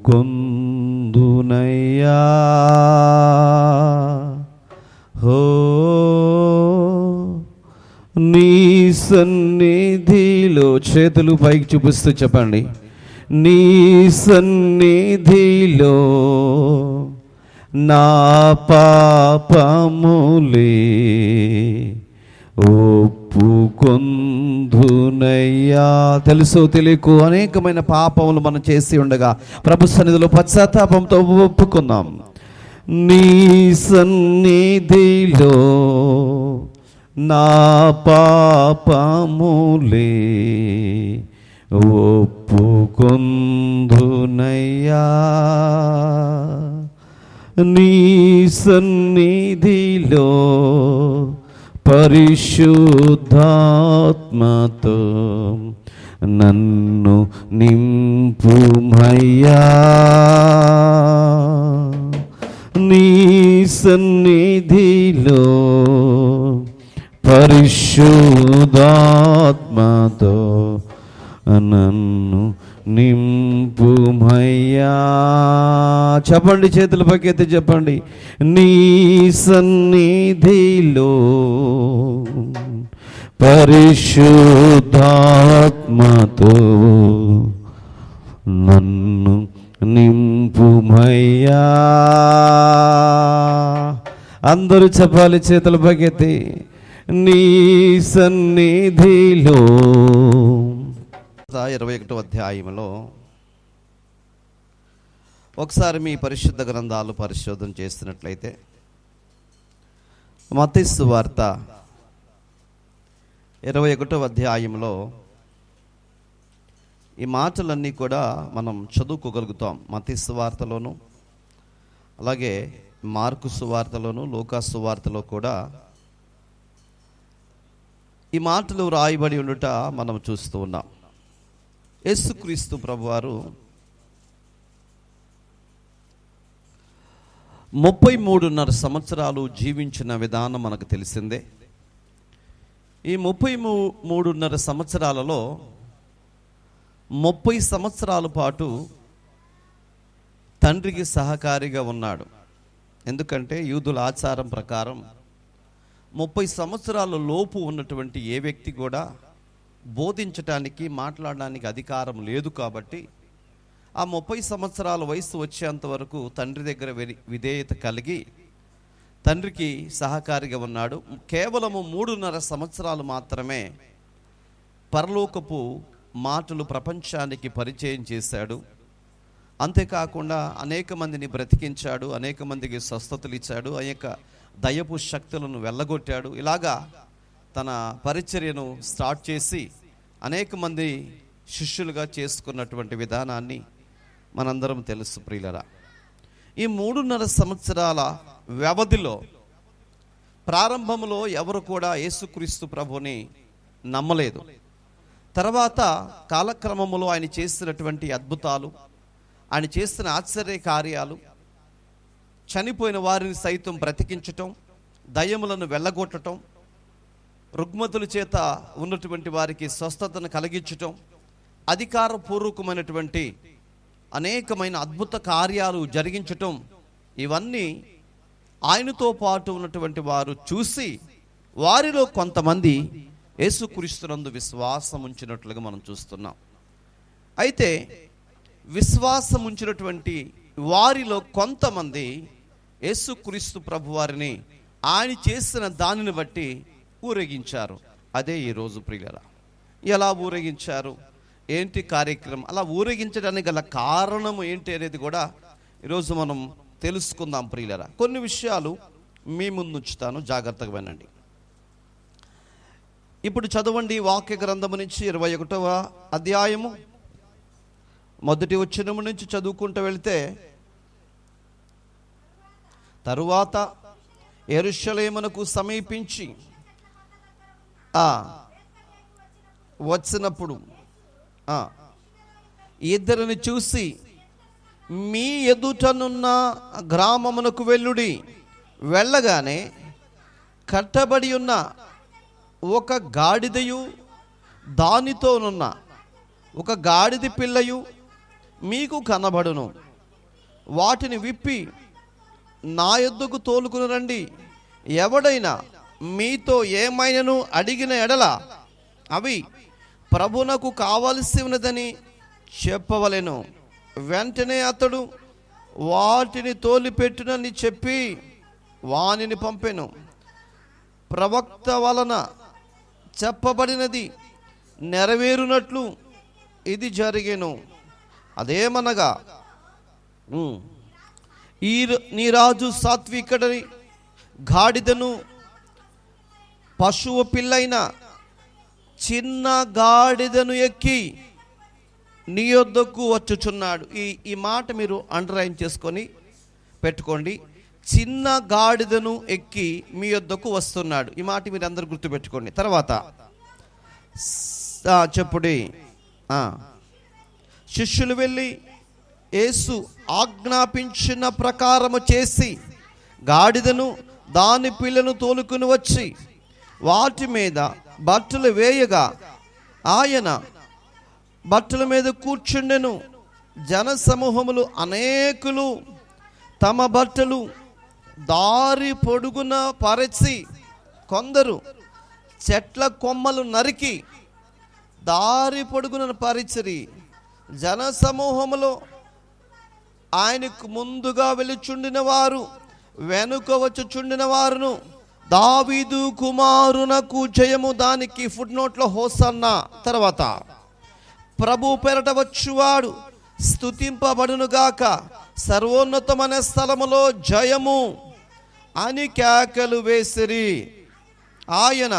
ఒప్పుకొందునయ్యా. హో నీ సన్నిధిలో, చేతులు పైకి చూపిస్తూ చెప్పండి, నీ సన్నిధిలో నా పాపములే ఒప్పుకొందునయ్యా. తెలుసో తెలియకు అనేకమైన పాపములు మనం చేసి ఉండగా ప్రభు సన్నిధిలో పశ్చాత్తాపంతో ఒప్పుకుందాం. నీ సన్నిధిలో నా పాపములే ఒప్పుకొందునయ్యా. నీ సన్నిధిలో పరిశుద్ధాత్మతో నన్ను నింపుమయ్యా. నీ సన్నిధిలో పరిశుద్ధాత్మతో నన్ను నింపుమయ్యా. చెప్పండి, చేతుల పైకెత్తి చెప్పండి, నీ సన్నిధిలో పరిశుద్ధాత్మతో నన్ను నింపుమయ్యా. అందరూ చెప్పాలి, చేతుల పైకెత్తి, నీ సన్నిధిలో. 21వ అధ్యాయంలో ఒకసారి మీ పరిశుద్ధ గ్రంథాలు పరిశోధన చేస్తున్నట్లయితే మత్తయి సువార్త 21వ అధ్యాయంలో ఈ మాటలన్నీ కూడా మనం చదువుకోగలుగుతాం. మత్తయి సువార్తలోను, అలాగే మార్కు సువార్తలోను, లూకా సువార్తలో కూడా ఈ మాటలు రాయబడి ఉండుట మనం చూస్తూ ఉన్నాం. యేసుక్రీస్తు ప్రభువారు 33.5 సంవత్సరాలు జీవించిన విధానం మనకు తెలిసిందే. ఈ 33.5 సంవత్సరాలలో 30 సంవత్సరాల పాటు తండ్రికి సహకారిగా ఉన్నాడు. ఎందుకంటే యూదుల ఆచారం ప్రకారం 30 సంవత్సరాల లోపు ఉన్నటువంటి ఏ వ్యక్తి కూడా బోధించటానికి, మాట్లాడడానికి అధికారం లేదు. కాబట్టి ఆ 30 సంవత్సరాల వయసు వచ్చేంత వరకు తండ్రి దగ్గర విధేయత కలిగి తండ్రికి సహకారిగా ఉన్నాడు. కేవలము 3.5 సంవత్సరాలు మాత్రమే పరలోకపు మాటలు ప్రపంచానికి పరిచయం చేశాడు. అంతేకాకుండా అనేక మందిని బ్రతికించాడు, అనేక మందికి స్వస్థతలు ఇచ్చాడు, అనేక దయ్యపు శక్తులను వెళ్ళగొట్టాడు. ఇలాగా తన పరిచర్యను స్టార్ట్ చేసి అనేక మంది శిష్యులుగా చేసుకున్నటువంటి విధానాన్ని మనందరం తెలుసు ప్రియులరా. ఈ 3.5 సంవత్సరాల వ్యవధిలో ప్రారంభంలో ఎవరు కూడా యేసుక్రీస్తు ప్రభుని నమ్మలేదు. తర్వాత కాలక్రమంలో ఆయన చేసినటువంటి అద్భుతాలు, ఆయన చేసిన ఆశ్చర్య కార్యాలు, చనిపోయిన వారిని సైతం బ్రతికించటం, దయ్యములను వెళ్ళగొట్టడం, రుగ్మతుల చేత ఉన్నటువంటి వారికి స్వస్థతను కలిగించటం, అధికారపూర్వకమైనటువంటి అనేకమైన అద్భుత కార్యాలు జరిగించటం, ఇవన్నీ ఆయనతో పాటు ఉన్నటువంటి వారు చూసి వారిలో కొంతమంది యేసుక్రీస్తునందు విశ్వాసం ఉంచినట్లుగా మనం చూస్తున్నాం. అయితే విశ్వాసం ఉంచినటువంటి వారిలో కొంతమంది యేసుక్రీస్తు ప్రభు వారిని ఆయన చేసిన దానిని బట్టి ఊరేగించారు. అదే ఈరోజు ప్రియులరా. ఎలా ఊరేగించారు, ఏంటి కార్యక్రమం, అలా ఊరేగించడానికి గల కారణం ఏంటి అనేది కూడా ఈరోజు మనం తెలుసుకుందాం ప్రియులరా. కొన్ని విషయాలు మీ ముందు ఉంచుతాను, జాగ్రత్తగా వినండి. ఇప్పుడు చదవండి వాక్య గ్రంథము నుంచి 21వ అధ్యాయము 1వ వచనము నుంచి చదువుకుంటూ వెళితే, తరువాత యెరూషలేమునకు సమీపించి వచ్చినప్పుడు ఇద్దరిని చూసి, మీ ఎదుటనున్న గ్రామమునకు వెళ్ళుడి, వెళ్ళగానే కట్టబడి ఉన్న ఒక గాడిదయు దానితోనున్న ఒక గాడిద పిల్లయు మీకు కనబడును, వాటిని విప్పి నా యొద్దకు తోలుకుని రండి. ఎవడైనా మీతో ఏమైనను అడిగిన ఎడల అవి ప్రభునకు కావలసి ఉన్నదని చెప్పవలెను. వెంటనే అతడు వాటిని తోలిపెట్టునని చెప్పి వానిని పంపెను. ప్రవక్త వలన చెప్పబడినది నెరవేరునట్లు ఇది జరిగెను. అదేమనగా నీ రాజు సాత్వికుడని గాడిదను పశువు పిల్లైన చిన్న గాడిదను ఎక్కి నీ యొద్దకు వచ్చుచున్నాడు. ఈ మాట మీరు అండర్లైన్ చేసుకొని పెట్టుకోండి. చిన్న గాడిదను ఎక్కి మీ యొద్దకు వస్తున్నాడు. ఈ మాట మీరు అందరు గుర్తుపెట్టుకోండి. తర్వాత చెప్పుడి. శిష్యులు వెళ్ళి యేసు ఆజ్ఞాపించిన ప్రకారము చేసి గాడిదను దాని పిల్లను తోలుకుని వచ్చి వాటి మీద బట్టలు వేయగా ఆయన బట్టల మీద కూర్చుండెను. జన సమూహములు అనేకులు తమ బట్టలు దారి పొడుగున పరచి, కొందరు చెట్ల కొమ్మలు నరికి దారి పొడుగున పరిచిరి. జన సమూహములో ఆయనకు ముందుగా వెలుచుండిన వారు వెనుక వచ్చుచుండిన వారును దావీదు కుమారునకు జయము, దానికి ఫుడ్ నోట్లో హోసన్నా, తర్వాత ప్రభు పేరట వచ్చువాడు స్తుతింపబడునుగాక, సర్వోన్నతమైన స్థలములో జయము అని కేకలు వేసిరి. ఆయన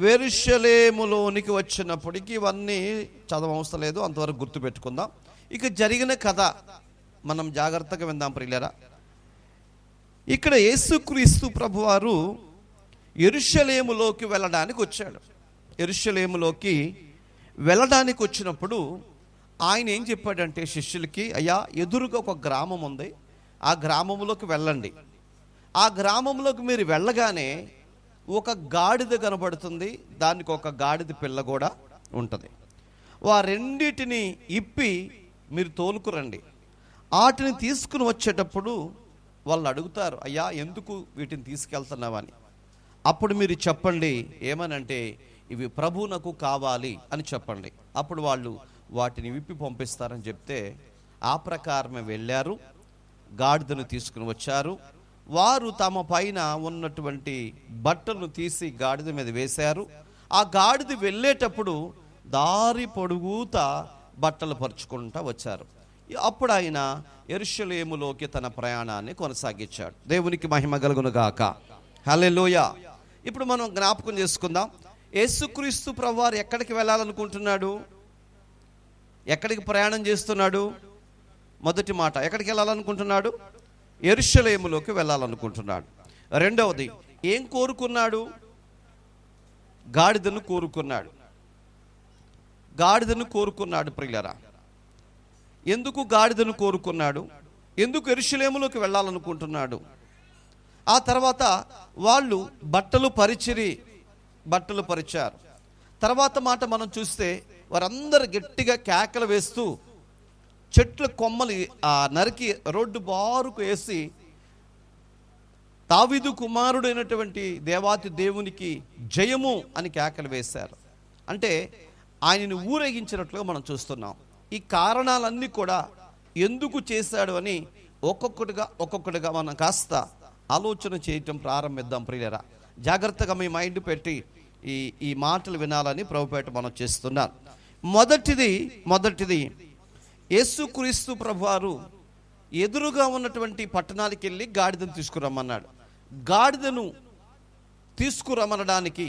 యెరూషలేములోనికి వచ్చినప్పటికీ, ఇవన్నీ చదవవసరం లేదు, అంతవరకు గుర్తుపెట్టుకుందాం. ఇక జరిగిన కథ మనం జాగ్రత్తగా విందాం ప్రియులారా. ఇక్కడ యేసుక్రీస్తు ప్రభువారు యెరూషలేములోకి వెళ్ళడానికి వచ్చాడు. యెరూషలేములోకి వెళ్ళడానికి వచ్చినప్పుడు ఆయన ఏం చెప్పాడంటే శిష్యులకి, అయ్యా ఎదురుగా ఒక గ్రామం ఉంది, ఆ గ్రామంలోకి వెళ్ళండి. ఆ గ్రామంలోకి మీరు వెళ్ళగానే ఒక గాడిద కనబడుతుంది, దానికి ఒక గాడిద పిల్ల కూడా ఉంటుంది. ఆ రెండిటిని ఇప్పి మీరు తోలుకురండి. వాటిని తీసుకుని వచ్చేటప్పుడు వాళ్ళు అడుగుతారు, అయ్యా ఎందుకు వీటిని తీసుకెళ్తున్నావని. అప్పుడు మీరు చెప్పండి, ఏమనంటే ఇవి ప్రభువునకు కావాలి అని చెప్పండి. అప్పుడు వాళ్ళు వాటిని విప్పి పంపిస్తారని చెప్తే ఆ ప్రకారమే వెళ్ళారు, గాడిదను తీసుకుని వచ్చారు. వారు తమ పైన ఉన్నటువంటి బట్టలను తీసి గాడిద మీద వేశారు. ఆ గాడిద వెళ్ళేటప్పుడు దారి పొడుగుతా బట్టలు పరుచుకుంటూ వచ్చారు. అప్పుడు ఆయన యెరూషలేములోకి తన ప్రయాణాన్ని కొనసాగించాడు. దేవునికి మహిమ కలుగును గాక. హల్లెలూయా. ఇప్పుడు మనం జ్ఞాపకం చేసుకుందాం, యేసుక్రీస్తు ప్రభువారు ఎక్కడికి వెళ్ళాలనుకుంటున్నాడు, ఎక్కడికి ప్రయాణం చేస్తున్నాడు? మొదటి మాట, ఎక్కడికి వెళ్ళాలనుకుంటున్నాడు? యెరూషలేములోకి వెళ్ళాలనుకుంటున్నాడు. రెండవది, ఏం కోరుకున్నాడు? గాడిదను కోరుకున్నాడు. గాడిదను కోరుకున్నాడు ప్రియులారా. ఎందుకు గాడిదను కోరుకున్నాడు? ఎందుకు యెరూషలేములోకి వెళ్ళాలనుకుంటున్నాడు? ఆ తర్వాత వాళ్ళు బట్టలు పరిచారు. తర్వాత మాట మనం చూస్తే వారందరూ గట్టిగా కేకలు వేస్తూ చెట్ల కొమ్మలు నరికి రోడ్డు బారుకు వేసి దావీదు కుమారుడైనటువంటి దేవాతి దేవునికి జయము అని కేకలు వేశారు. అంటే ఆయనను ఊరేగించినట్లుగా మనం చూస్తున్నాం. ఈ కారణాలన్నీ కూడా ఎందుకు చేశాడు అని ఒక్కొక్కటిగా మనం కాస్త ఆలోచన చేయటం ప్రారంభిద్దాం ప్రియులారా. జాగ్రత్తగా మీ మైండ్ పెట్టి ఈ మాటలు వినాలని ప్రభుపేట మనం చేస్తున్నాం. మొదటిది యేసుక్రీస్తు ప్రభువారు ఎదురుగా ఉన్నటువంటి పట్టణానికి వెళ్ళి గాడిదను తీసుకురమ్మన్నాడు. గాడిదను తీసుకురమ్మనడానికి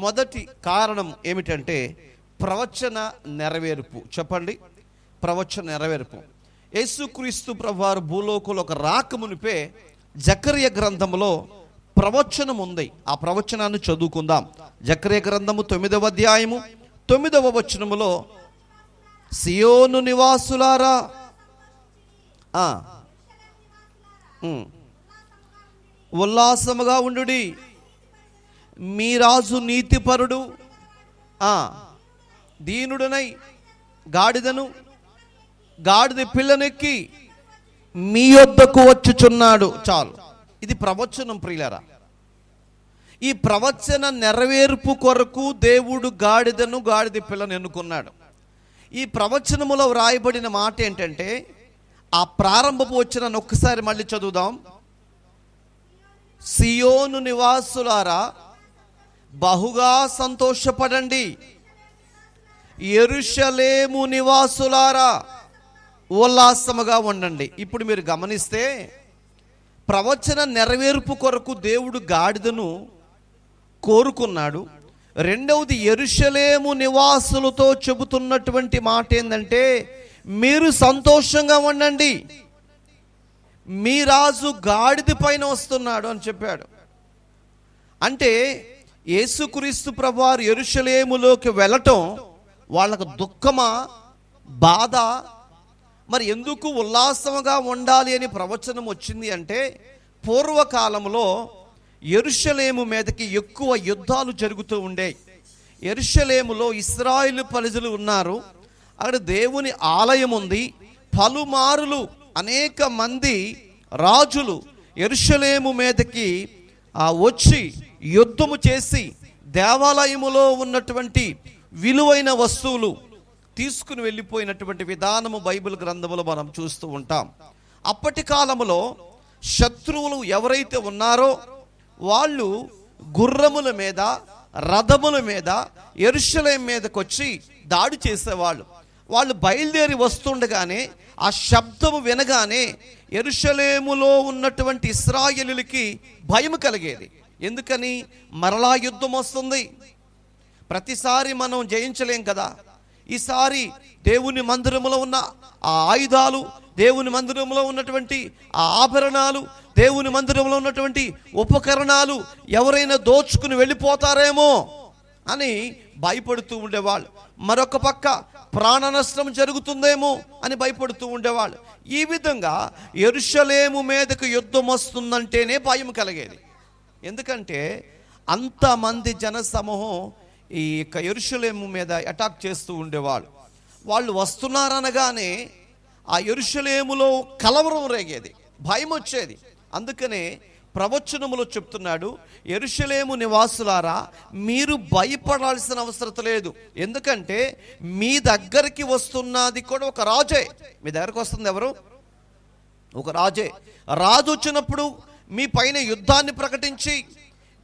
మొదటి కారణం ఏమిటంటే ప్రవచన నెరవేర్పు. చెప్పండి, ప్రవచన నెరవేర్పు. యేసుక్రీస్తు ప్రభువారు భూలోకంలో ఒక రాకమునిపే జకర్య గ్రంథములో ప్రవచనం ఉంది. ఆ ప్రవచనాన్ని చదువుకుందాం. జకర్య గ్రంథము 9వ అధ్యాయము 9వ వచనములో, సియోను నివాసులారా ఉల్లాసముగా ఉండుడి, మీ రాజు నీతిపరుడు దీనుడనై గాడిద పిల్లనెక్కి మీ యొద్దకు వచ్చుచున్నాడు. చాలు, ఇది ప్రవచనం ప్రియులారా. ఈ ప్రవచన నెరవేర్పు కొరకు దేవుడు గాడిదను గాడిద పిల్లను ఎన్నుకున్నాడు. ఈ ప్రవచనములో వ్రాయబడిన మాట ఏంటంటే, ఆ ప్రారంభపు వచనాన్ని ఒక్కసారి మళ్ళీ చదువుదాం. సియోను నివాసులారా బహుగా సంతోషపడండి, యెరూషలేము నివాసులారా ఉల్లాసముగా ఉండండి. ఇప్పుడు మీరు గమనిస్తే ప్రవచన నెరవేర్పు కొరకు దేవుడు గాడిదను కోరుకున్నాడు. రెండవది, యెరూషలేము నివాసులతో చెబుతున్నటువంటి మాట ఏంటంటే, మీరు సంతోషంగా ఉండండి, మీ రాజు గాడిద పైన వస్తున్నాడు అని చెప్పాడు. అంటే యేసుక్రీస్తు ప్రభువారు యెరూషలేములోకి వెళ్ళటం వాళ్ళకు దుఃఖమా, బాధ? మరి ఎందుకు ఉల్లాసంగా ఉండాలి అని ప్రవచనం వచ్చింది అంటే, పూర్వకాలంలో యెరూషలేము మీదకి ఎక్కువ యుద్ధాలు జరుగుతూ ఉండేవి. యెరూషలేములో ఇశ్రాయేలు ప్రజలు ఉన్నారు, అక్కడ దేవుని ఆలయం ఉంది. పలుమారులు అనేక మంది రాజులు యెరూషలేము మీదకి వచ్చి యుద్ధము చేసి దేవాలయములో ఉన్నటువంటి విలువైన వస్తువులు తీసుకుని వెళ్ళిపోయినటువంటి విధానము బైబిల్ గ్రంథములో మనం చూస్తూ ఉంటాం. అప్పటి కాలంలో శత్రువులు ఎవరైతే ఉన్నారో వాళ్ళు గుర్రముల మీద, రథముల మీద యెరూషలేము మీదకి వచ్చి దాడి చేసేవాళ్ళు. వాళ్ళు బయలుదేరి వస్తుండగానే ఆ శబ్దము వినగానే యెరూషలేములో ఉన్నటువంటి ఇశ్రాయేలీయులకి భయం కలిగేది. ఎందుకని? మరలా యుద్ధం వస్తుంది, ప్రతిసారి మనం జయించలేం కదా. ఈసారి దేవుని మందిరములో ఉన్న ఆ ఆయుధాలు, దేవుని మందిరంలో ఉన్నటువంటి ఆ ఆభరణాలు, దేవుని మందిరంలో ఉన్నటువంటి ఉపకరణాలు ఎవరైనా దోచుకుని వెళ్ళిపోతారేమో అని భయపడుతూ ఉండేవాళ్ళు. మరొక పక్క ప్రాణ నష్టం జరుగుతుందేమో అని భయపడుతూ ఉండేవాళ్ళు. ఈ విధంగా యెరూషలేము మీదకు యుద్ధం వస్తుందంటేనే భయం కలిగేది. ఎందుకంటే అంతమంది జన సమూహం ఈ యెరూషలేము మీద అటాక్ చేస్తూ ఉండేవాళ్ళు. వాళ్ళు వస్తున్నారనగానే ఆ యెరూషలేములో కలవరం రేగేది, భయం వచ్చేది. అందుకనే ప్రవచనములో చెప్తున్నాడు, యెరూషలేము నివాసులారా మీరు భయపడాల్సిన అవసరం లేదు. ఎందుకంటే మీ దగ్గరికి వస్తున్నది కూడా ఒక రాజే. మీ దగ్గరకు వస్తుంది ఎవరు? ఒక రాజే. రాజు వచ్చినప్పుడు మీ పైన యుద్ధాన్ని ప్రకటించి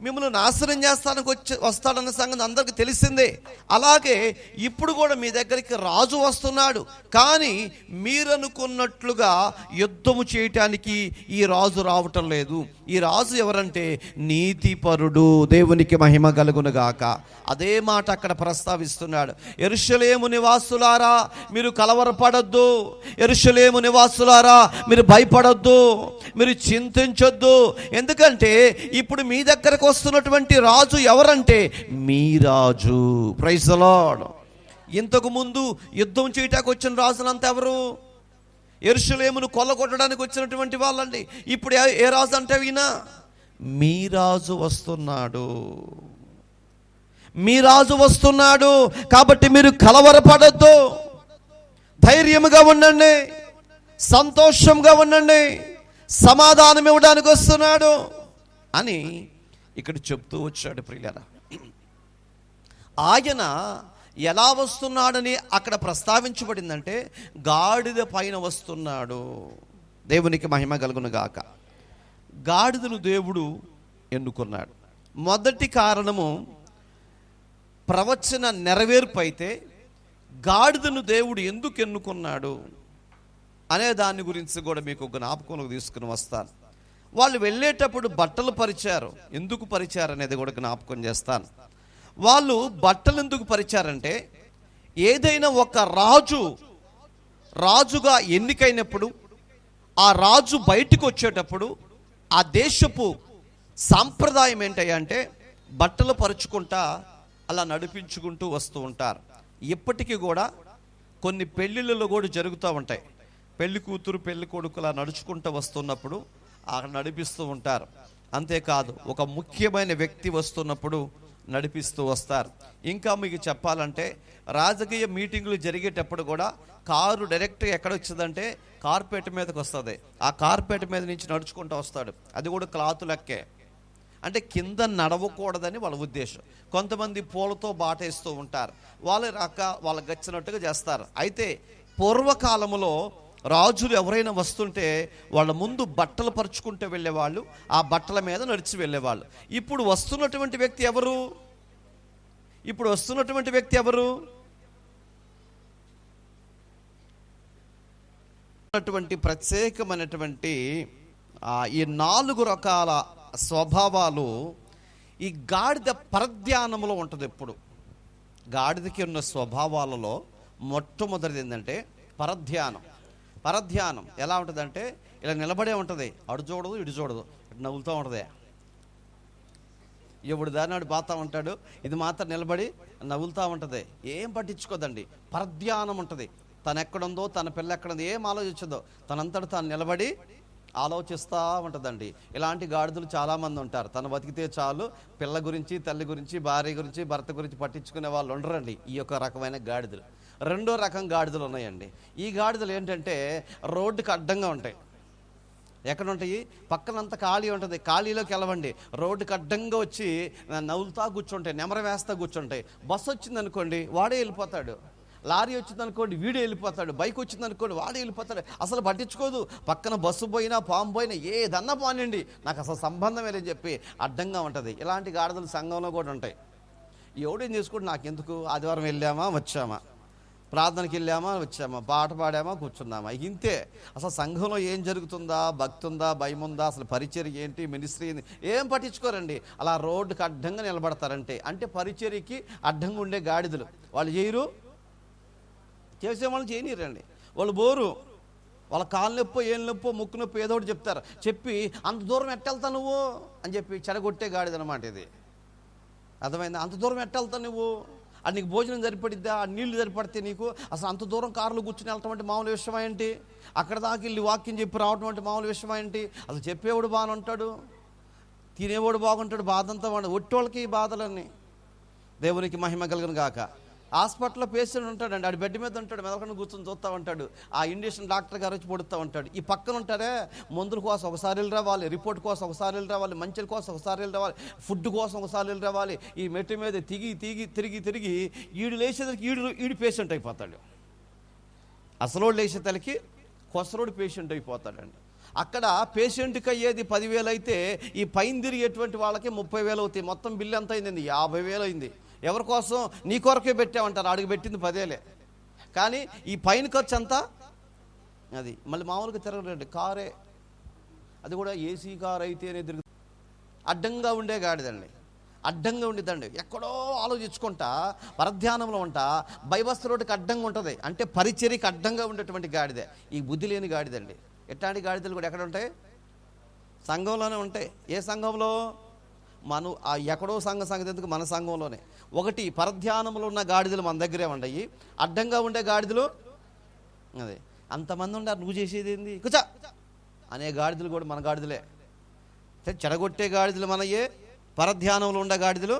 మిమ్మల్ని నాశనం చేస్తానికి వస్తాడన్న సంగతి అందరికీ తెలిసిందే. అలాగే ఇప్పుడు కూడా మీ దగ్గరికి రాజు వస్తున్నాడు. కానీ మీరనుకున్నట్లుగా యుద్ధము చేయటానికి ఈ రాజు రావటం లేదు. ఈ రాజు ఎవరంటే నీతిపరుడు. దేవునికి మహిమ కలుగునుగాక. అదే మాట అక్కడ ప్రస్తావిస్తున్నాడు. యెరూషలేము నివాసులారా మీరు కలవరపడొద్దు, యెరూషలేము నివాసులారా మీరు భయపడొద్దు, మీరు చింతించొద్దు. ఎందుకంటే ఇప్పుడు మీ దగ్గరకు వస్తున్నటువంటి రాజు ఎవరంటే మీ రాజు. Praise the lord. ఇంతకు ముందు యుద్ధం చేయటానికి వచ్చిన రాజులంతా ఎవరు? యెరూషలేమును కొల్లగొట్టడానికి వచ్చినటువంటి వాళ్ళండి. ఇప్పుడు ఏ రాజు అంటే ఈయన మీ రాజు వస్తున్నాడు, మీ రాజు వస్తున్నాడు. కాబట్టి మీరు కలవరపడద్దు, ధైర్యముగా ఉండండి, సంతోషంగా ఉండండి, సమాధానం ఇవ్వడానికి వస్తున్నాడు అని ఇక్కడ చెప్తూ వచ్చాడు. ప్రియులారా, ఆయన ఎలా వస్తున్నాడని అక్కడ ప్రస్తావించబడిందంటే గాడిద పైన వస్తున్నాడు. దేవునికి మహిమ కలుగును గాక. గాడిదను దేవుడు ఎన్నుకున్నాడు. మొదటి కారణము ప్రవచన నెరవేర్పు అయితే, గాడిదను దేవుడు ఎందుకు ఎన్నుకున్నాడు అనే దాని గురించి కూడా మీకు జ్ఞాపకంలోకి తీసుకుని వస్తాను. వాళ్ళు వెళ్ళేటప్పుడు బట్టలు పరిచారు. ఎందుకు పరిచారు అనేది కూడా జ్ఞాపకం చేస్తాను. వాళ్ళు బట్టలు ఎందుకు పరిచారంటే, ఏదైనా ఒక రాజుగా ఎన్నికైనప్పుడు ఆ రాజు బయటకు వచ్చేటప్పుడు ఆ దేశపు సాంప్రదాయం ఏంటంటే బట్టలు పరుచుకుంటా అలా నడిపించుకుంటూ వస్తూ ఉంటారు. ఇప్పటికీ కూడా కొన్ని పెళ్ళిళ్ళలో కూడా జరుగుతూ ఉంటాయి. పెళ్లి కూతురు పెళ్లి కొడుకు అలా నడుచుకుంటూ వస్తున్నప్పుడు అక్కడ నడిపిస్తూ ఉంటారు. అంతేకాదు ఒక ముఖ్యమైన వ్యక్తి వస్తున్నప్పుడు నడిపిస్తూ వస్తారు. ఇంకా మీకు చెప్పాలంటే రాజకీయ మీటింగులు జరిగేటప్పుడు కూడా కారు డైరెక్ట్గా ఎక్కడ వచ్చిందంటే కార్పెట్ మీదకి వస్తుంది. ఆ కార్పెట్ మీద నుంచి నడుచుకుంటూ వస్తాడు. అది కూడా క్లాత్ లెక్కే. అంటే కింద నడవకూడదని వాళ్ళ ఉద్దేశం. కొంతమంది పూలతో బాటేస్తూ ఉంటారు. వాళ్ళు వాళ్ళకి గచ్చినట్టుగా చేస్తారు. అయితే పూర్వకాలంలో రాజులు ఎవరైనా వస్తుంటే వాళ్ళ ముందు బట్టలు పరుచుకుంటూ వెళ్ళేవాళ్ళు, ఆ బట్టల మీద నడిచి వెళ్ళేవాళ్ళు. ఇప్పుడు వస్తున్నటువంటి వ్యక్తి ఎవరు? ప్రత్యేకమైనటువంటి ఈ 4 రకాల స్వభావాలు ఈ గాడిద పరధ్యానంలో ఉంటుంది. ఎప్పుడు గాడిదకి ఉన్న స్వభావాలలో మొట్టమొదటిది ఏంటంటే పరధ్యానం ఎలా ఉంటుందంటే ఇలా నిలబడే ఉంటుంది. అడు చూడదు, ఇటు చూడదు, ఇటు నవ్వులుతూ ఉంటుంది. ఎప్పుడు దానాడు బాతా ఉంటాడు, ఇది మాత్రం నిలబడి నవ్వులుతూ ఉంటుంది. ఏం పట్టించుకోదండి. పరధ్యానం ఉంటుంది. తను ఎక్కడుందో, తన పిల్ల ఎక్కడుందో ఏం ఆలోచించదో, తనంతట తాను నిలబడి ఆలోచిస్తూ ఉంటుందండి. ఇలాంటి గాడిదలు చాలామంది ఉంటారు. తను బతికితే చాలు, పిల్ల గురించి, తల్లి గురించి, భార్య గురించి, భర్త గురించి పట్టించుకునే వాళ్ళు ఉండరండి. ఈ యొక్క రకమైన గాడిదలు. రెండో రకం గాడిదలు ఉన్నాయండి. ఈ గాడిదలు ఏంటంటే రోడ్డుకి అడ్డంగా ఉంటాయి. ఎక్కడ ఉంటాయి? పక్కనంతా ఖాళీ ఉంటుంది. ఖాళీలోకి వెళ్ళవండి. రోడ్డుకి అడ్డంగా వచ్చి నవ్వులుతా కూర్చుంటాయి, నెమర వేస్తా కూర్చుంటాయి. బస్సు వచ్చిందనుకోండి వాడే వెళ్ళిపోతాడు. లారీ వచ్చిందనుకోండి వీడే వెళ్ళిపోతాడు. బైక్ వచ్చిందనుకోండి వాడే వెళ్ళిపోతాడు. అసలు పట్టించుకోదు. పక్కన బస్సు పోయినా, పాము పోయినా, ఏదన్నా పోనండి, నాకు అసలు సంబంధమే లేదని చెప్పి అడ్డంగా ఉంటుంది. ఇలాంటి గాడిదలు సంఘంలో కూడా ఉంటాయి. ఎవడేం చేసుకుంటే నాకెందుకు, ఆదివారం వెళ్ళామా వచ్చామా, ప్రార్థనకి వెళ్ళామా వచ్చామా, పాట పాడామా కూర్చున్నామా, ఇంతే. అసలు సంఘంలో ఏం జరుగుతుందా, భక్తి ఉందా, భయం ఉందా, అసలు పరిచర్య ఏంటి, మినిస్ట్రీ ఏంటి, ఏం పట్టించుకోరండి. అలా రోడ్డుకి అడ్డంగా నిలబడతారంటే. అంటే పరిచర్యకి అడ్డంగా ఉండే గాడిదలు. వాళ్ళు చేయరు, చేసే వాళ్ళు చేయనీరండి. వాళ్ళు బోరు. వాళ్ళ కాలు నొప్పో, ఏం నొప్పో, ముక్కు నొప్పి ఏదో ఒకటి చెప్తారు. చెప్పి అంత దూరం ఎట్టెళ్తా నువ్వు అని చెప్పి చెడగొట్టే గాడిదనమాట ఇది. అర్థమైందా? అంత దూరం ఎట్టెళ్తా నువ్వు, అది నీకు భోజనం సరిపడిద్దా, ఆ నీళ్లు సరిపడితే నీకు అసలు అంత దూరం కారులో కూర్చుని వెళ్ళటం అంటే మామూలు విషయం ఏంటి? అక్కడ దాకా వెళ్ళి వాక్యం చెప్పి రావటం అంటే మామూలు విషయం ఏంటి? అసలు చెప్పేవాడు బాగానే ఉంటాడు, తినేవాడు బాగుంటాడు, బాధ అంతా వాడు. ఒట్టోళ్ళకి ఈ బాధలన్నీ. దేవునికి మహిమ కలుగును గాక. హాస్పిటల్లో పేషెంట్ ఉంటాడండి, ఆడు బెడ్ మీద ఉంటాడు, మెదకుండా కూర్చొని చూస్తూ ఉంటాడు. ఆ ఇండియన్ డాక్టర్ గారు వచ్చి పొడుతూ ఉంటాడు. ఈ పక్కన ఉంటారే, మందుల కోసం ఒకసారి వెళ్ళి రావాలి, రిపోర్ట్ కోసం ఒకసారి వెళ్ళి రావాలి, మంచుల కోసం ఒకసారి వెళ్ళి రావాలి, ఫుడ్ కోసం ఒకసారి వెళ్ళి రావాలి. ఈ మెట్టు మీద తిరిగి ఈడు లేచేసరికి ఈడు పేషెంట్ అయిపోతాడు. అసలోడు లేచే తలకి కొసరోడు పేషెంట్ అయిపోతాడండి. అక్కడ పేషెంట్కి అయ్యేది 10,000 అయితే ఈ పైన తిరిగేటువంటి వాళ్ళకి 30,000 అవుతాయి. మొత్తం బిల్లు ఎంత అయింది? 50,000 అయింది. ఎవరి కోసం? నీ కొరకే పెట్టామంటారు. అడిగి పెట్టింది 10,000. కానీ ఈ పైన ఖర్చు అంతా అది. మళ్ళీ మామూలుగా తిరగలేండి, కారే, అది కూడా ఏసీ కారు అయితేనే తిరుగుతుంది. అడ్డంగా ఉండే గాడిదండి, అడ్డంగా ఉండేదండి. ఎక్కడో ఆలోచించుకుంటా పరధ్యానంలో ఉంటా బైబస్ రోడ్డుకి అడ్డంగా ఉంటుంది. అంటే పరిచర్యకి అడ్డంగా ఉండేటువంటి గాడిదే ఈ బుద్ధి లేని గాడిదండి. ఎట్లాంటి గాడిదలు కూడా ఎక్కడ ఉంటాయి? సంఘంలోనే ఉంటాయి. ఏ సంఘంలో? ఎక్కడో సంగతి ఎందుకు, మన సంఘంలోనే. ఒకటి పరధ్యానంలో ఉన్న గాడిదలు మన దగ్గరే ఉండయి. అడ్డంగా ఉండే గాడిదలు అదే అంతమంది ఉన్నారు. నువ్వు చేసేది ఏంది కుచా అనే గాడిదలు కూడా మన గాడిదలే. చెడగొట్టే గాడిదలు మనయే, పరధ్యానంలో ఉండే గాడిదలు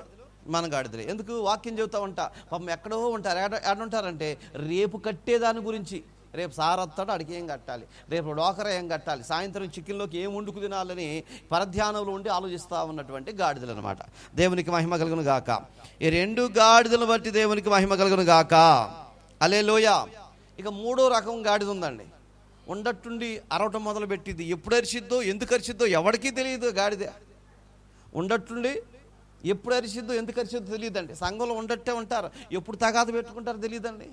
మన గాడిదలే. ఎందుకు? వాక్యం చెబుతూ ఉంటా. పాపం ఎక్కడో ఉంటారు. ఎక్కడుంటారంటే రేపు కట్టేదాని గురించి. రేపు సారత్తాడు, అడిగి ఏం కట్టాలి, రేపు డోకరా ఏం కట్టాలి, సాయంత్రం చికెన్లోకి ఏం వండుకు తినాలని పరధ్యానంలో ఉండి ఆలోచిస్తూ ఉన్నటువంటి గాడిదలు అనమాట. దేవునికి మహిమ కలుగును గాక. ఈ 2 గాడిదలు బట్టి దేవునికి మహిమ కలుగును గాక. హల్లెలూయా. ఇక 3వ రకం గాడిద ఉందండి. ఉండట్టుండి అరవటం మొదలు పెట్టింది. ఎప్పుడు అరిచిద్దో, ఎందుకు అరిచిద్దో ఎవరికీ తెలియదు. గాడిద ఉండట్టుండి ఎప్పుడు అరిచిద్దో, ఎందుకు అరిచిద్దో తెలియదండి. సంఘంలో ఉండట్టే ఉంటారు. ఎప్పుడు తగాద పెట్టుకుంటారో తెలియదండి,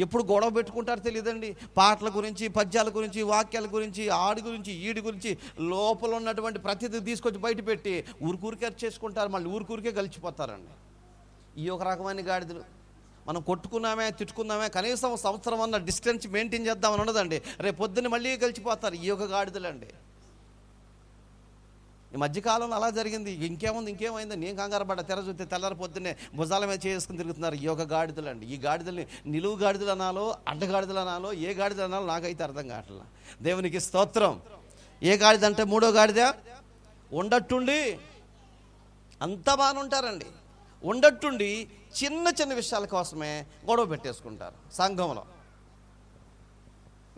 ఎప్పుడు గొడవ పెట్టుకుంటారో తెలియదండి. పాటల గురించి, పద్యాల గురించి, వాక్యాల గురించి, ఆడి గురించి, ఈడి గురించి లోపల ఉన్నటువంటి ప్రతిదీ తీసుకొచ్చి బయట పెట్టి ఊరికూరికే అరిచేసుకుంటారు. మళ్ళీ ఊరికూరికే గలిచిపోతారండి. ఈ ఒక రకమైన గాడిదలు. మనం కొట్టుకున్నామే, తిట్టుకున్నామే, కనీసం సంవత్సరం అన్న డిస్టెన్స్ మెయింటైన్ చేద్దామని ఉండదండి. రేపు పొద్దున్న మళ్ళీ గలిచిపోతారు. ఈ యొక్క గాడిదలండి. ఈ మధ్యకాలంలో అలా జరిగింది. ఇంకేమైందో నేను కంగారు పడ్డా. తెర చూస్తే తెల్లారి పొద్దున్నే భుజాల మీద చేసుకుని తిరుగుతున్నారు ఈ యొక్క గాడిదలు అండి. ఈ గాడిదల్ని నిలువు గాడిదలు అనాలో, అడ్డగాడిదలు అనాలో, ఏ గాడిదలు అనాలో నాకైతే అర్థం కావట్లా. దేవునికి స్తోత్రం. ఏ గాడిద అంటే 3వ గాడిద ఉండట్టుండి అంత బాగానే ఉంటారండి. ఉండట్టుండి చిన్న చిన్న విషయాల కోసమే గొడవ పెట్టేసుకుంటారు సంఘంలో.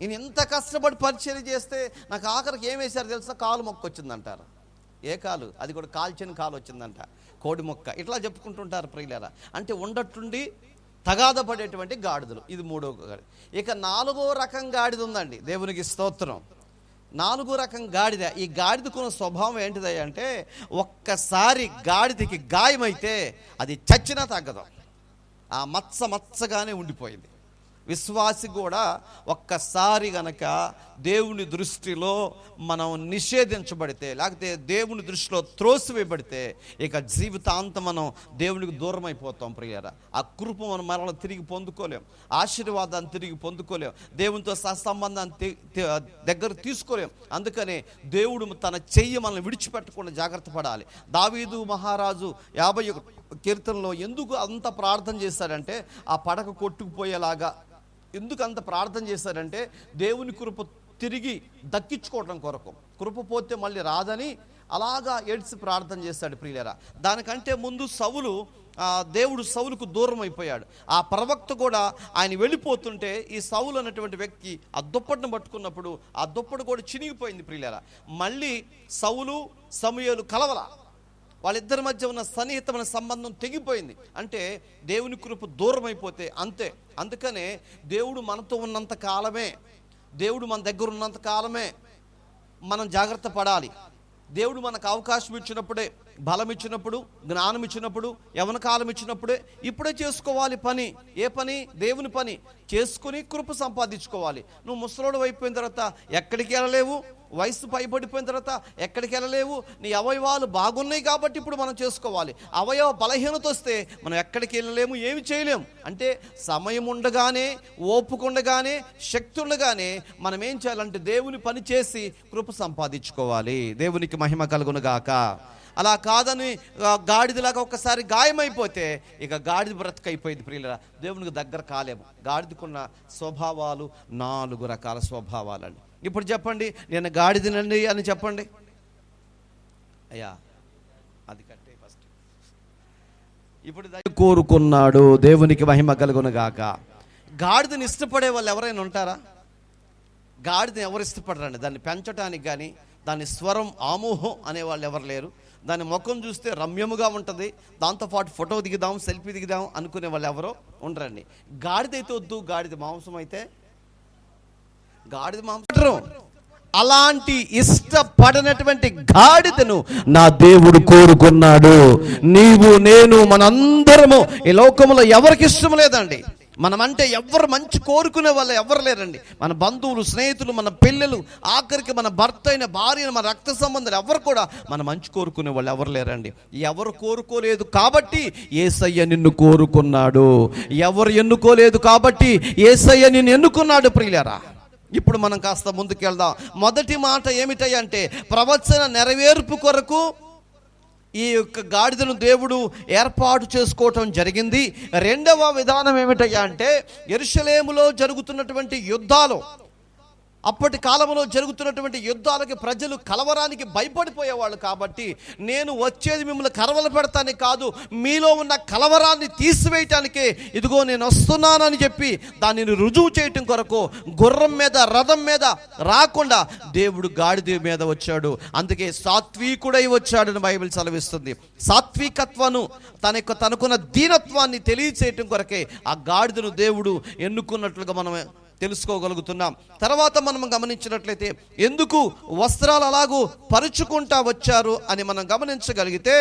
నేను ఇంత కష్టపడి పరిచయం చేస్తే నాకు ఆఖరికి ఏం వేశారు తెలుసా, కాలు మొక్క వచ్చిందంటారు. ఏ కాలు? అది కూడా కాల్చిన కాలు వచ్చిందంట, కోడి మొక్క. ఇట్లా చెప్పుకుంటుంటారు ప్రియులారా. అంటే ఉండట్టుండి తగాద పడేటువంటి గాడిదలు. ఇది 3వ గాడిద. ఇక 4వ రకం గాడిద ఉందండి. దేవునికి స్తోత్రం. 4వ రకం గాడిద. ఈ గాడిదకున్న స్వభావం ఏంటిది అంటే, ఒక్కసారి గాడిదకి గాయమైతే అది చచ్చినా తగ్గదు, ఆ మచ్చగానే ఉండిపోయింది. విశ్వాసి కూడా ఒక్కసారి గనక దేవుని దృష్టిలో మనం నిషేధించబడితే, లేకపోతే దేవుని దృష్టిలో త్రోసివేయబడితే, ఇక జీవితాంతం మనం దేవునికి దూరం అయిపోతాం ప్రియారా. ఆ కృప మనం మరలా తిరిగి పొందుకోలేం, ఆశీర్వాదాన్ని తిరిగి పొందుకోలేం, దేవునితో సత్సంబంధాన్ని దగ్గర తీసుకోలేం. అందుకనే దేవుడు తన చెయ్యి మనల్ని విడిచిపెట్టకుండా జాగ్రత్త పడాలి. దావీదు మహారాజు 51 కీర్తనలో ఎందుకు అంత ప్రార్థన చేశాడంటే, ఆ పడక కొట్టుకుపోయేలాగా ఎందుకు అంత ప్రార్థన చేశాడంటే, దేవుని కృప తిరిగి దక్కించుకోవడం కొరకు. కృప పోతే మళ్ళీ రాదని అలాగా ఏడ్చి ప్రార్థన చేశాడు ప్రియులారా. దానికంటే ముందు దేవుడు సౌలుకు దూరం అయిపోయాడు. ఆ ప్రవక్త కూడా ఆయన వెళ్ళిపోతుంటే ఈ సౌలు అనేటువంటి వ్యక్తి ఆ దుప్పటిని పట్టుకున్నప్పుడు ఆ దుప్పటి కూడా చినిగిపోయింది ప్రియులారా. మళ్ళీ సౌలు సమూయేలు కలవల, వాళ్ళిద్దరి మధ్య ఉన్న సన్నిహితమైన సంబంధం తెగిపోయింది. అంటే దేవుని కృప దూరం అయిపోతే అంతే. అందుకనే దేవుడు మనతో ఉన్నంత కాలమే, దేవుడు మన దగ్గర ఉన్నంత కాలమే మనం జాగ్రత్త పడాలి. దేవుడు మనకు అవకాశం ఇచ్చినప్పుడే, బలం ఇచ్చినప్పుడు, జ్ఞానం ఇచ్చినప్పుడు, యవన కాలం ఇచ్చినప్పుడే ఇప్పుడే చేసుకోవాలి పని. ఏ పని? దేవుని పని చేసుకుని కృప సంపాదించుకోవాలి. నువ్వు ముసలోడు అయిపోయిన తర్వాత ఎక్కడికి వెళ్ళలేవు, వయసు పైబడిపోయిన తర్వాత ఎక్కడికి వెళ్ళలేవు. నీ అవయవాలు బాగున్నాయి కాబట్టి ఇప్పుడు మనం చేసుకోవాలి. అవయవ బలహీనత వస్తే మనం ఎక్కడికి వెళ్ళలేము, ఏమి చేయలేము. అంటే సమయం ఉండగానే, ఓపిక ఉండగానే, శక్తి ఉండగానే మనం ఏం చేయాలంటే దేవుని పని చేసి కృప సంపాదించుకోవాలి. దేవునికి మహిమ కలుగును గాక. అలా కాదని గాడిదలాగా ఒక్కసారి గాయమైపోతే ఇక గాడిద బ్రతకైపోయింది ప్రియులారా. దేవునికి దగ్గర కాలేము. గాడిదకున్న స్వభావాలు 4 రకాల స్వభావాలండి. ఇప్పుడు చెప్పండి, నేను గాడిదనండి అని చెప్పండి. అయ్యా అది కట్టే ఫస్ట్. ఇప్పుడు కోరుకున్నాడు. దేవునికి మహిమ కలుగును గాక. గాడిదని ఇష్టపడే వాళ్ళు ఎవరైనా ఉంటారా? గాడిదని ఎవరు ఇష్టపడరండి. దాన్ని పెంచడానికి కానీ, దాని స్వరం ఆమోహం అనేవాళ్ళు ఎవరు లేరు. దాని ముఖం చూస్తే రమ్యముగా ఉంటుంది, దాంతోపాటు ఫోటో దిగుదాం, సెల్ఫీ దిగుదాం అనుకునే వాళ్ళు ఎవరో ఉండరండి. గాడిద అయితే వద్దు, గాడిద మాంసం అయితే గాడిద మాంసం. అలాంటి ఇష్టపడినటువంటి గాడిదను నా దేవుడు కోరుకున్నాడు. నీవు, నేను, మనందరము ఈ లోకంలో ఎవరికి ఇష్టం లేదండి. మనమంటే ఎవరు మంచి కోరుకునే వాళ్ళు ఎవరు లేరండి. మన బంధువులు, స్నేహితులు, మన పిల్లలు, ఆఖరికి మన భర్త అయిన భార్య, మన రక్త సంబంధాలు ఎవరు కూడా మన మంచి కోరుకునే వాళ్ళు ఎవరు లేరండి. ఎవరు కోరుకోలేదు కాబట్టి యేసయ్య నిన్ను కోరుకున్నాడు. ఎవరు ఎన్నుకోలేదు కాబట్టి యేసయ్య నిన్ను ఎన్నుకున్నాడు ప్రియులారా. ఇప్పుడు మనం కాస్త ముందుకెళ్దాం. మొదటి మాట ఏమిటంటే, ప్రవచన నెరవేర్పు కొరకు ఈ యొక్క గాడిదను దేవుడు ఏర్పాటు చేసుకోవటం జరిగింది. రెండవ విధానం ఏమిటంటే, యెరూషలేములో జరుగుతున్నటువంటి యుద్ధాలు, అప్పటి కాలంలో జరుగుతున్నటువంటి యుద్ధాలకి ప్రజలు కలవరానికి భయపడిపోయేవాళ్ళు. కాబట్టి నేను వచ్చేది మిమ్మల్ని కలవర పెడతానికి కాదు, మీలో ఉన్న కలవరాన్ని తీసివేయటానికే ఇదిగో నేను వస్తున్నానని చెప్పి దానిని రుజువు చేయటం కొరకు గుర్రం మీద, రథం మీద రాకుండా దేవుడు గాడిద మీద వచ్చాడు. అందుకే సాత్వికుడై వచ్చాడని బైబిల్ సెలవిస్తుంది. సాత్వికత్వాన్ని, తనకున్న దీనత్వాన్ని తెలియచేయటం కొరకే ఆ గాడిదను దేవుడు ఎన్నుకున్నట్లుగా మనం తెలుసుకోగలుగుతున్నాం. తర్వాత మనం గమనించినట్లయితే ఎందుకు వస్త్రాలు అలాగూ పరుచుకుంటా వచ్చారు అని మనం గమనించగలిగితే,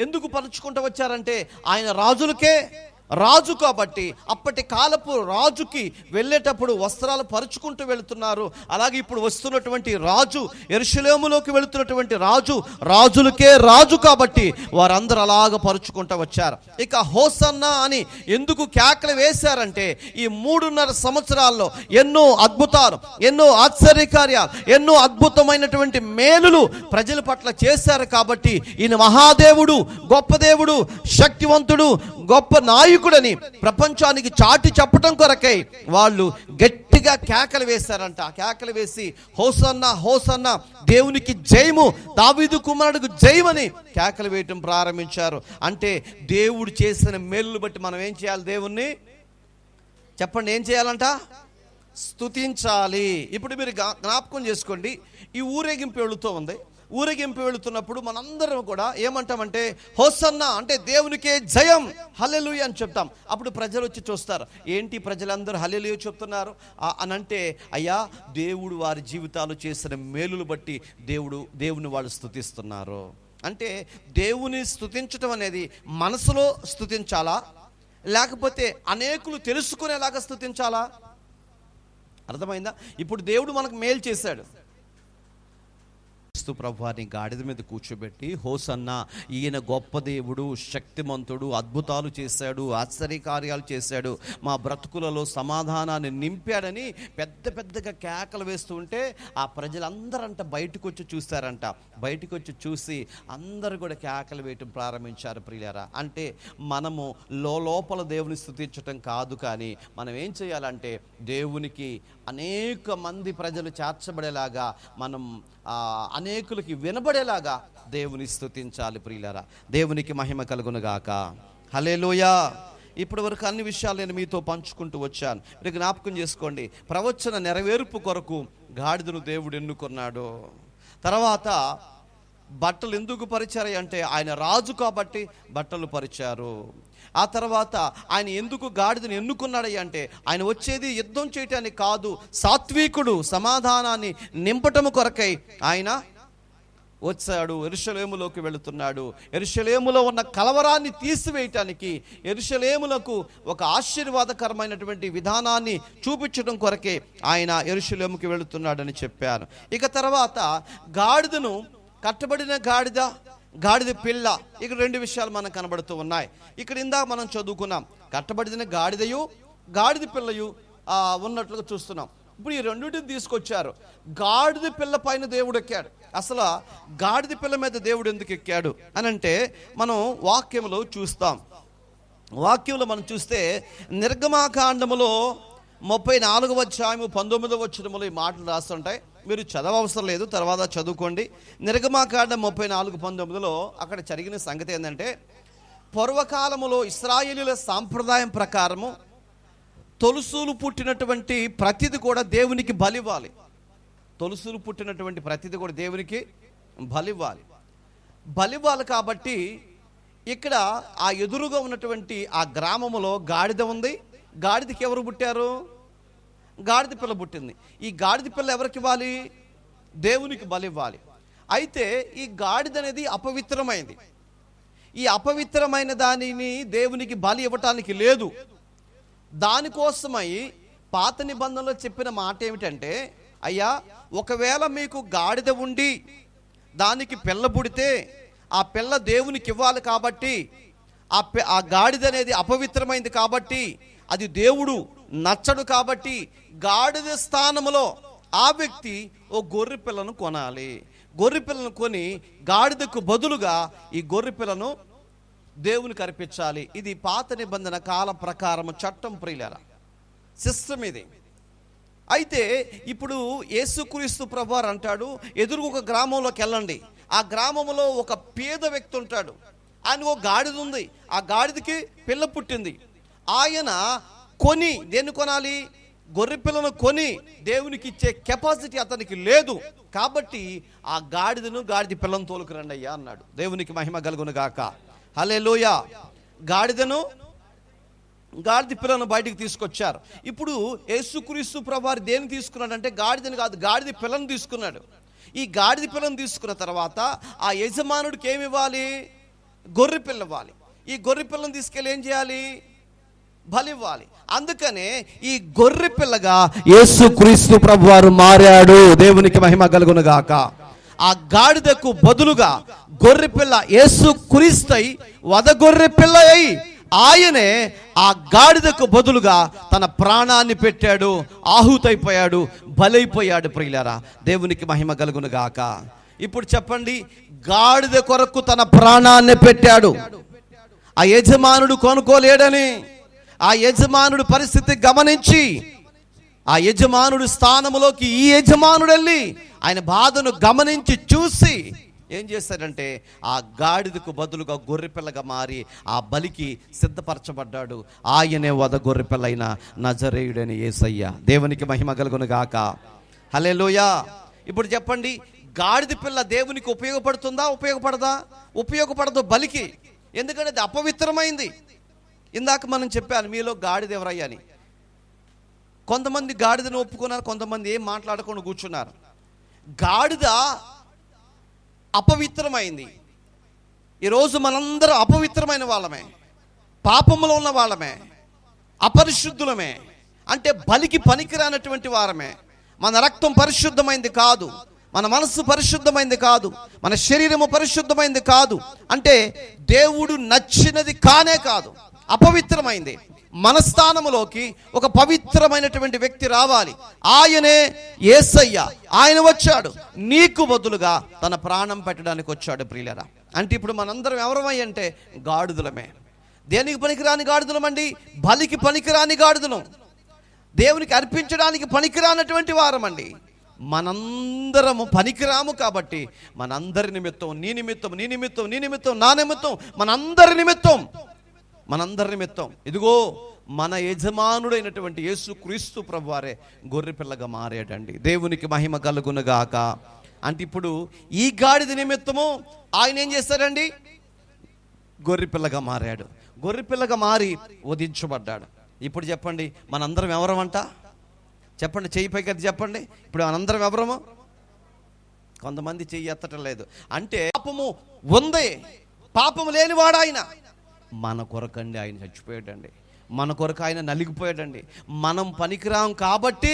ఎందుకు పరుచుకుంటూ వచ్చారంటే ఆయన రాజులకే రాజు కాబట్టి అప్పటి కాలపు రాజుకి వెళ్ళేటప్పుడు వస్త్రాలు పరుచుకుంటూ వెళుతున్నారు. అలాగే ఇప్పుడు వస్తున్నటువంటి రాజు, యెరూషలేములోకి వెళుతున్నటువంటి రాజు, రాజులకే రాజు కాబట్టి వారందరూ అలాగ పరుచుకుంటూ వచ్చారు. ఇక హోసన్నా అని ఎందుకు కేకలు వేశారంటే, ఈ 3.5 సంవత్సరాల్లో ఎన్నో అద్భుతాలు, ఎన్నో ఆశ్చర్యకార్యాలు, ఎన్నో అద్భుతమైనటువంటి మేలులు ప్రజల పట్ల చేశారు. కాబట్టి ఈయన మహాదేవుడు, గొప్ప దేవుడు, శక్తివంతుడు, గొప్ప నాయకుడని ప్రపంచానికి చాటి చెప్పటం కొరకై వాళ్ళు గట్టిగా గట్టిగా కేకలు వేశారంట. కేకలు వేసి హోసన్నా హోసన్నా, దేవునికి జయము, దావీదు కుమారుడికి జయమని కేకలు వేయటం ప్రారంభించారు. అంటే దేవుడు చేసిన మేలును బట్టి మనం ఏం చేయాలి? దేవుణ్ణి చెప్పండి, ఏం చేయాలంట? స్తుతించాలి. ఇప్పుడు మీరు జ్ఞాపకం చేసుకోండి, ఈ ఊరేగింపు వెళుతూ ఉంది. ఊరేగింపు వెళుతున్నప్పుడు మనందరం కూడా ఏమంటామంటే హోసన్నా అంటే దేవునికే జయం, హల్లెలూయా అని చెప్తాం. అప్పుడు ప్రజలు వచ్చి చూస్తారు, ఏంటి ప్రజలందరూ హల్లెలూయా చెప్తున్నారు అని అంటే, అయ్యా దేవుడు వారి జీవితాలు చేసిన మేలులు బట్టి దేవుని వాళ్ళు స్తుతిస్తున్నారు. అంటే దేవుని స్తుతించడం అనేది మనసులో స్తుతించాలా, లేకపోతే అనేకులు తెలుసుకునేలాగా స్తుతించాలా? అర్థమైందా? ఇప్పుడు దేవుడు మనకు మేలు చేశాడు. ప్రభువారిని గాడిద మీద కూర్చోబెట్టి హోసన్నా, ఈయన గొప్ప దేవుడు, శక్తిమంతుడు, అద్భుతాలు చేశాడు, ఆశ్చర్యకార్యాలు చేశాడు, మా బ్రతుకులలో సమాధానాన్ని నింపాడని పెద్దగా కేకలు వేస్తూ ఉంటే ఆ ప్రజలందరంట బయటకు వచ్చి చూస్తారంట. బయటకు వచ్చి చూసి అందరూ కూడా కేకలు వేయటం ప్రారంభించారు. ప్రియులారా, అంటే మనము లోపల దేవుని స్తుతించటం కాదు, కానీ మనం ఏం చేయాలంటే దేవునికి అనేక మంది ప్రజలు చేర్చబడేలాగా, మనం అనేకులకి వినబడేలాగా దేవుని స్తుతించాలి. ప్రియులారా, దేవునికి మహిమ కలుగునుగాక. హల్లెలూయా. ఇప్పటి వరకు అన్ని విషయాలు నేను మీతో పంచుకుంటూ వచ్చాను. మీరు జ్ఞాపకం చేసుకోండి, ప్రవచన నెరవేర్పు కొరకు గాడిదను దేవుడు ఎన్నుకున్నాడు. తర్వాత బట్టలు ఎందుకు పరిచారు అంటే ఆయన రాజు కాబట్టి బట్టలు పరిచారు. ఆ తర్వాత ఆయన ఎందుకు గాడిదను ఎన్నుకున్నాడు అంటే ఆయన వచ్చేది యుద్ధం చేయటానికి కాదు, సాత్వికుడు, సమాధానాన్ని నింపటము కొరకై ఆయన వచ్చాడు. యెరూషలేములోకి వెళుతున్నాడు. యెరూషలేములో ఉన్న కలవరాన్ని తీసివేయటానికి, యెరూషలేములకు ఒక ఆశీర్వాదకరమైనటువంటి విధానాన్ని చూపించడం కొరకే ఆయన యెరూషలేముకి వెళుతున్నాడని చెప్పాను. ఇక తర్వాత గాడిదను, కట్టబడిన గాడిద పిల్ల, ఇక్కడ రెండు విషయాలు మనకు కనబడుతూ ఉన్నాయి. ఇక్కడ ఇందాక మనం చదువుకున్నాం, కట్టబడిన గాడిదయు గాడిద పిల్లయు ఉన్నట్లుగా చూస్తున్నాం. ఇప్పుడు ఈ రెండింటిని తీసుకొచ్చారు. గాడిద పిల్ల పైన దేవుడు ఎక్కాడు. అసలు గాడిద పిల్ల మీద దేవుడు ఎందుకు ఎక్కాడు అని అంటే మనం వాక్యంలో చూస్తాం. వాక్యంలో మనం చూస్తే నిర్గమాకాండములో 34వ అధ్యాయము 19వ వచనములో ఈ మాటలు రాస్తుంటాయి. మీరు చదవవసరం లేదు, తర్వాత చదువుకోండి. నిర్గమాకాండం 34:19లో అక్కడ జరిగిన సంగతి ఏంటంటే, పూర్వకాలములో ఇశ్రాయేలీయుల సాంప్రదాయం ప్రకారము తొలుసూలు పుట్టినటువంటి ప్రతిది కూడా దేవునికి బలివ్వాలి. తొలుసూలు పుట్టినటువంటి ప్రతిది కూడా దేవునికి బలివ్వాలి. కాబట్టి ఇక్కడ ఆ ఎదురుగా ఉన్నటువంటి ఆ గ్రామములో గాడిద ఉంది. గాడిదకి ఎవరు పుట్టారు? గాడిద పిల్ల పుట్టింది. ఈ గాడిద పిల్ల ఎవరికి ఇవ్వాలి? దేవునికి బలివ్వాలి. అయితే ఈ గాడిద అనేది అపవిత్రమైంది. ఈ అపవిత్రమైన దానిని దేవునికి బలి ఇవ్వటానికి లేదు. దానికోసమై పాత నిబంధనలో చెప్పిన మాట ఏమిటంటే, అయ్యా ఒకవేళ మీకు గాడిద ఉండి దానికి పిల్ల పుడితే ఆ పిల్ల దేవునికి ఇవ్వాలి కాబట్టి, ఆ గాడిద అనేది అపవిత్రమైంది కాబట్టి, అది దేవుడు నచ్చడు కాబట్టి, గాడిద స్థానంలో ఆ వ్యక్తి ఓ గొర్రె పిల్లను కొనాలి. గొర్రె పిల్లను కొని గాడిదకు బదులుగా ఈ గొర్రె పిల్లను దేవునికి అర్పించాలి. ఇది పాత నిబంధన కాల ప్రకారం చట్టం. ప్రియులారా, సిస్టమ్ ఇది. అయితే ఇప్పుడు యేసుక్రీస్తు ప్రభువారు అంటాడు, ఎదురు ఒక గ్రామంలోకి వెళ్ళండి, ఆ గ్రామంలో ఒక పేద వ్యక్తి ఉంటాడు, ఆయనకు ఒక గాడిద ఉంది, ఆ గాడిదకి పిల్ల పుట్టింది. ఆయన కొని, దేన్ని కొనాలి? గొర్రె పిల్లను కొని దేవునికి ఇచ్చే కెపాసిటీ అతనికి లేదు. కాబట్టి ఆ గాడిద పిల్లను తోలుకురండి అయ్యా అన్నాడు. దేవునికి మహిమ కలుగును గాక. హల్లెలూయా. గాడిద పిల్లను బయటికి తీసుకొచ్చారు. ఇప్పుడు యేసుక్రీస్తు ప్రభువారు దేన్ని తీసుకున్నాడంటే గాడిదని కాదు, గాడిద పిల్లను తీసుకున్నాడు. ఈ గాడిద పిల్లను తీసుకున్న తర్వాత ఆ యజమానుడికి ఏమి ఇవ్వాలి? గొర్రె పిల్ల ఇవ్వాలి. ఈ గొర్రె పిల్లను తీసుకెళ్ళి ఏం చేయాలి? బలివ్వాలి. అందుకనే ఈ గొర్రె పిల్లగా యేసుక్రీస్తు ప్రభువారు మారాడు. దేవునికి మహిమ కలుగును గాక. ఆ గాడిదకు బదులుగా గొర్రె పిల్ల యేసుక్రీస్తై వద గొర్రె పిల్ల అయి ఆయనే ఆ గాడిదకు బదులుగా తన ప్రాణాన్ని పెట్టాడు, ఆహుతైపోయాడు, బలైపోయాడు. ప్రియులారా, దేవునికి మహిమ కలుగును గాక. ఇప్పుడు చెప్పండి, గాడిద కొరకు తన ప్రాణాన్ని పెట్టాడు. ఆ యజమానుడు కొనుక్కోలేడని, ఆ యజమానుడు పరిస్థితి గమనించి ఆ యజమానుడి స్థానములోకి ఈ యజమానుడు వెళ్ళి ఆయన బాధను గమనించి చూసి ఏం చేశాడంటే ఆ గాడిదకు బదులుగా గొర్రెపిల్లగా మారి ఆ బలికి సిద్ధపరచబడ్డాడు. ఆయనే వద గొర్రెపిల్లైన నజరేయుడైన యేసయ్య. దేవునికి మహిమ కలుగును గాక. హల్లెలూయా. ఇప్పుడు చెప్పండి, గాడిద పిల్ల దేవునికి ఉపయోగపడుతుందా? ఉపయోగపడదా? ఉపయోగపడదు బలికి. ఎందుకంటే అది అపవిత్రమైంది. ఇందాక మనం చెప్పాను మీలో గాడిద ఎవరయ్యా అని. కొంతమంది గాడిదను ఒప్పుకున్నారు, కొంతమంది ఏం మాట్లాడకుండా కూర్చున్నారు. గాడిద అపవిత్రమైంది. ఈరోజు మనందరం అపవిత్రమైన వాళ్ళమే, పాపములో ఉన్న వాళ్ళమే, అపరిశుద్ధులమే. అంటే బలికి పనికిరానటువంటి వారమే. మన రక్తం పరిశుద్ధమైంది కాదు, మన మనస్సు పరిశుద్ధమైంది కాదు, మన శరీరము పరిశుద్ధమైంది కాదు. అంటే దేవుడు నచ్చినది కానే కాదు, అపవిత్రమైంది. మన స్థానములోకి ఒక పవిత్రమైనటువంటి వ్యక్తి రావాలి. ఆయనే యేసయ్య. ఆయన వచ్చాడు నీకు బదులుగా తన ప్రాణం పెట్టడానికి వచ్చాడు ప్రియులారా. అంటే ఇప్పుడు మనందరం ఎవరమై అంటే గాడిదలమే. దేనికి పనికిరాని గాడిదలమండి? బలికి పనికిరాని గాడిదలం, దేవునికి అర్పించడానికి పనికిరానటువంటి వారమండి. మనందరము పనికిరాము కాబట్టి మనందరి నిమిత్తం, నీ నిమిత్తం, నీ నిమిత్తం, నీ నిమిత్తం, నా నిమిత్తం, మనందరి నిమిత్తం ఇదిగో మన యజమానుడైనటువంటి యేసుక్రీస్తు ప్రభువారే గొర్రెపిల్లగా మారాడండి. దేవునికి మహిమ కలుగునుగాక. అంటే ఇప్పుడు ఈ గాడిద నిమిత్తము ఆయన ఏం చేస్తాడండి? గొర్రెపిల్లగా మారాడు. గొర్రెపిల్లగా మారి వధించబడ్డాడు. ఇప్పుడు చెప్పండి, మనందరం ఎవరమంట? చెప్పండి, చెయ్యి పైకి అది చెప్పండి. ఇప్పుడు మనందరం ఎవరము? కొంతమంది చెయ్యి ఎత్తటం లేదు. అంటే పాపము ఉంది, పాపము లేనివాడు ఆయన. మన కొరకండి ఆయన చచ్చిపోయాడండి, మన కొరకు ఆయన నలిగిపోయాడండి. మనం పనికిరాం కాబట్టి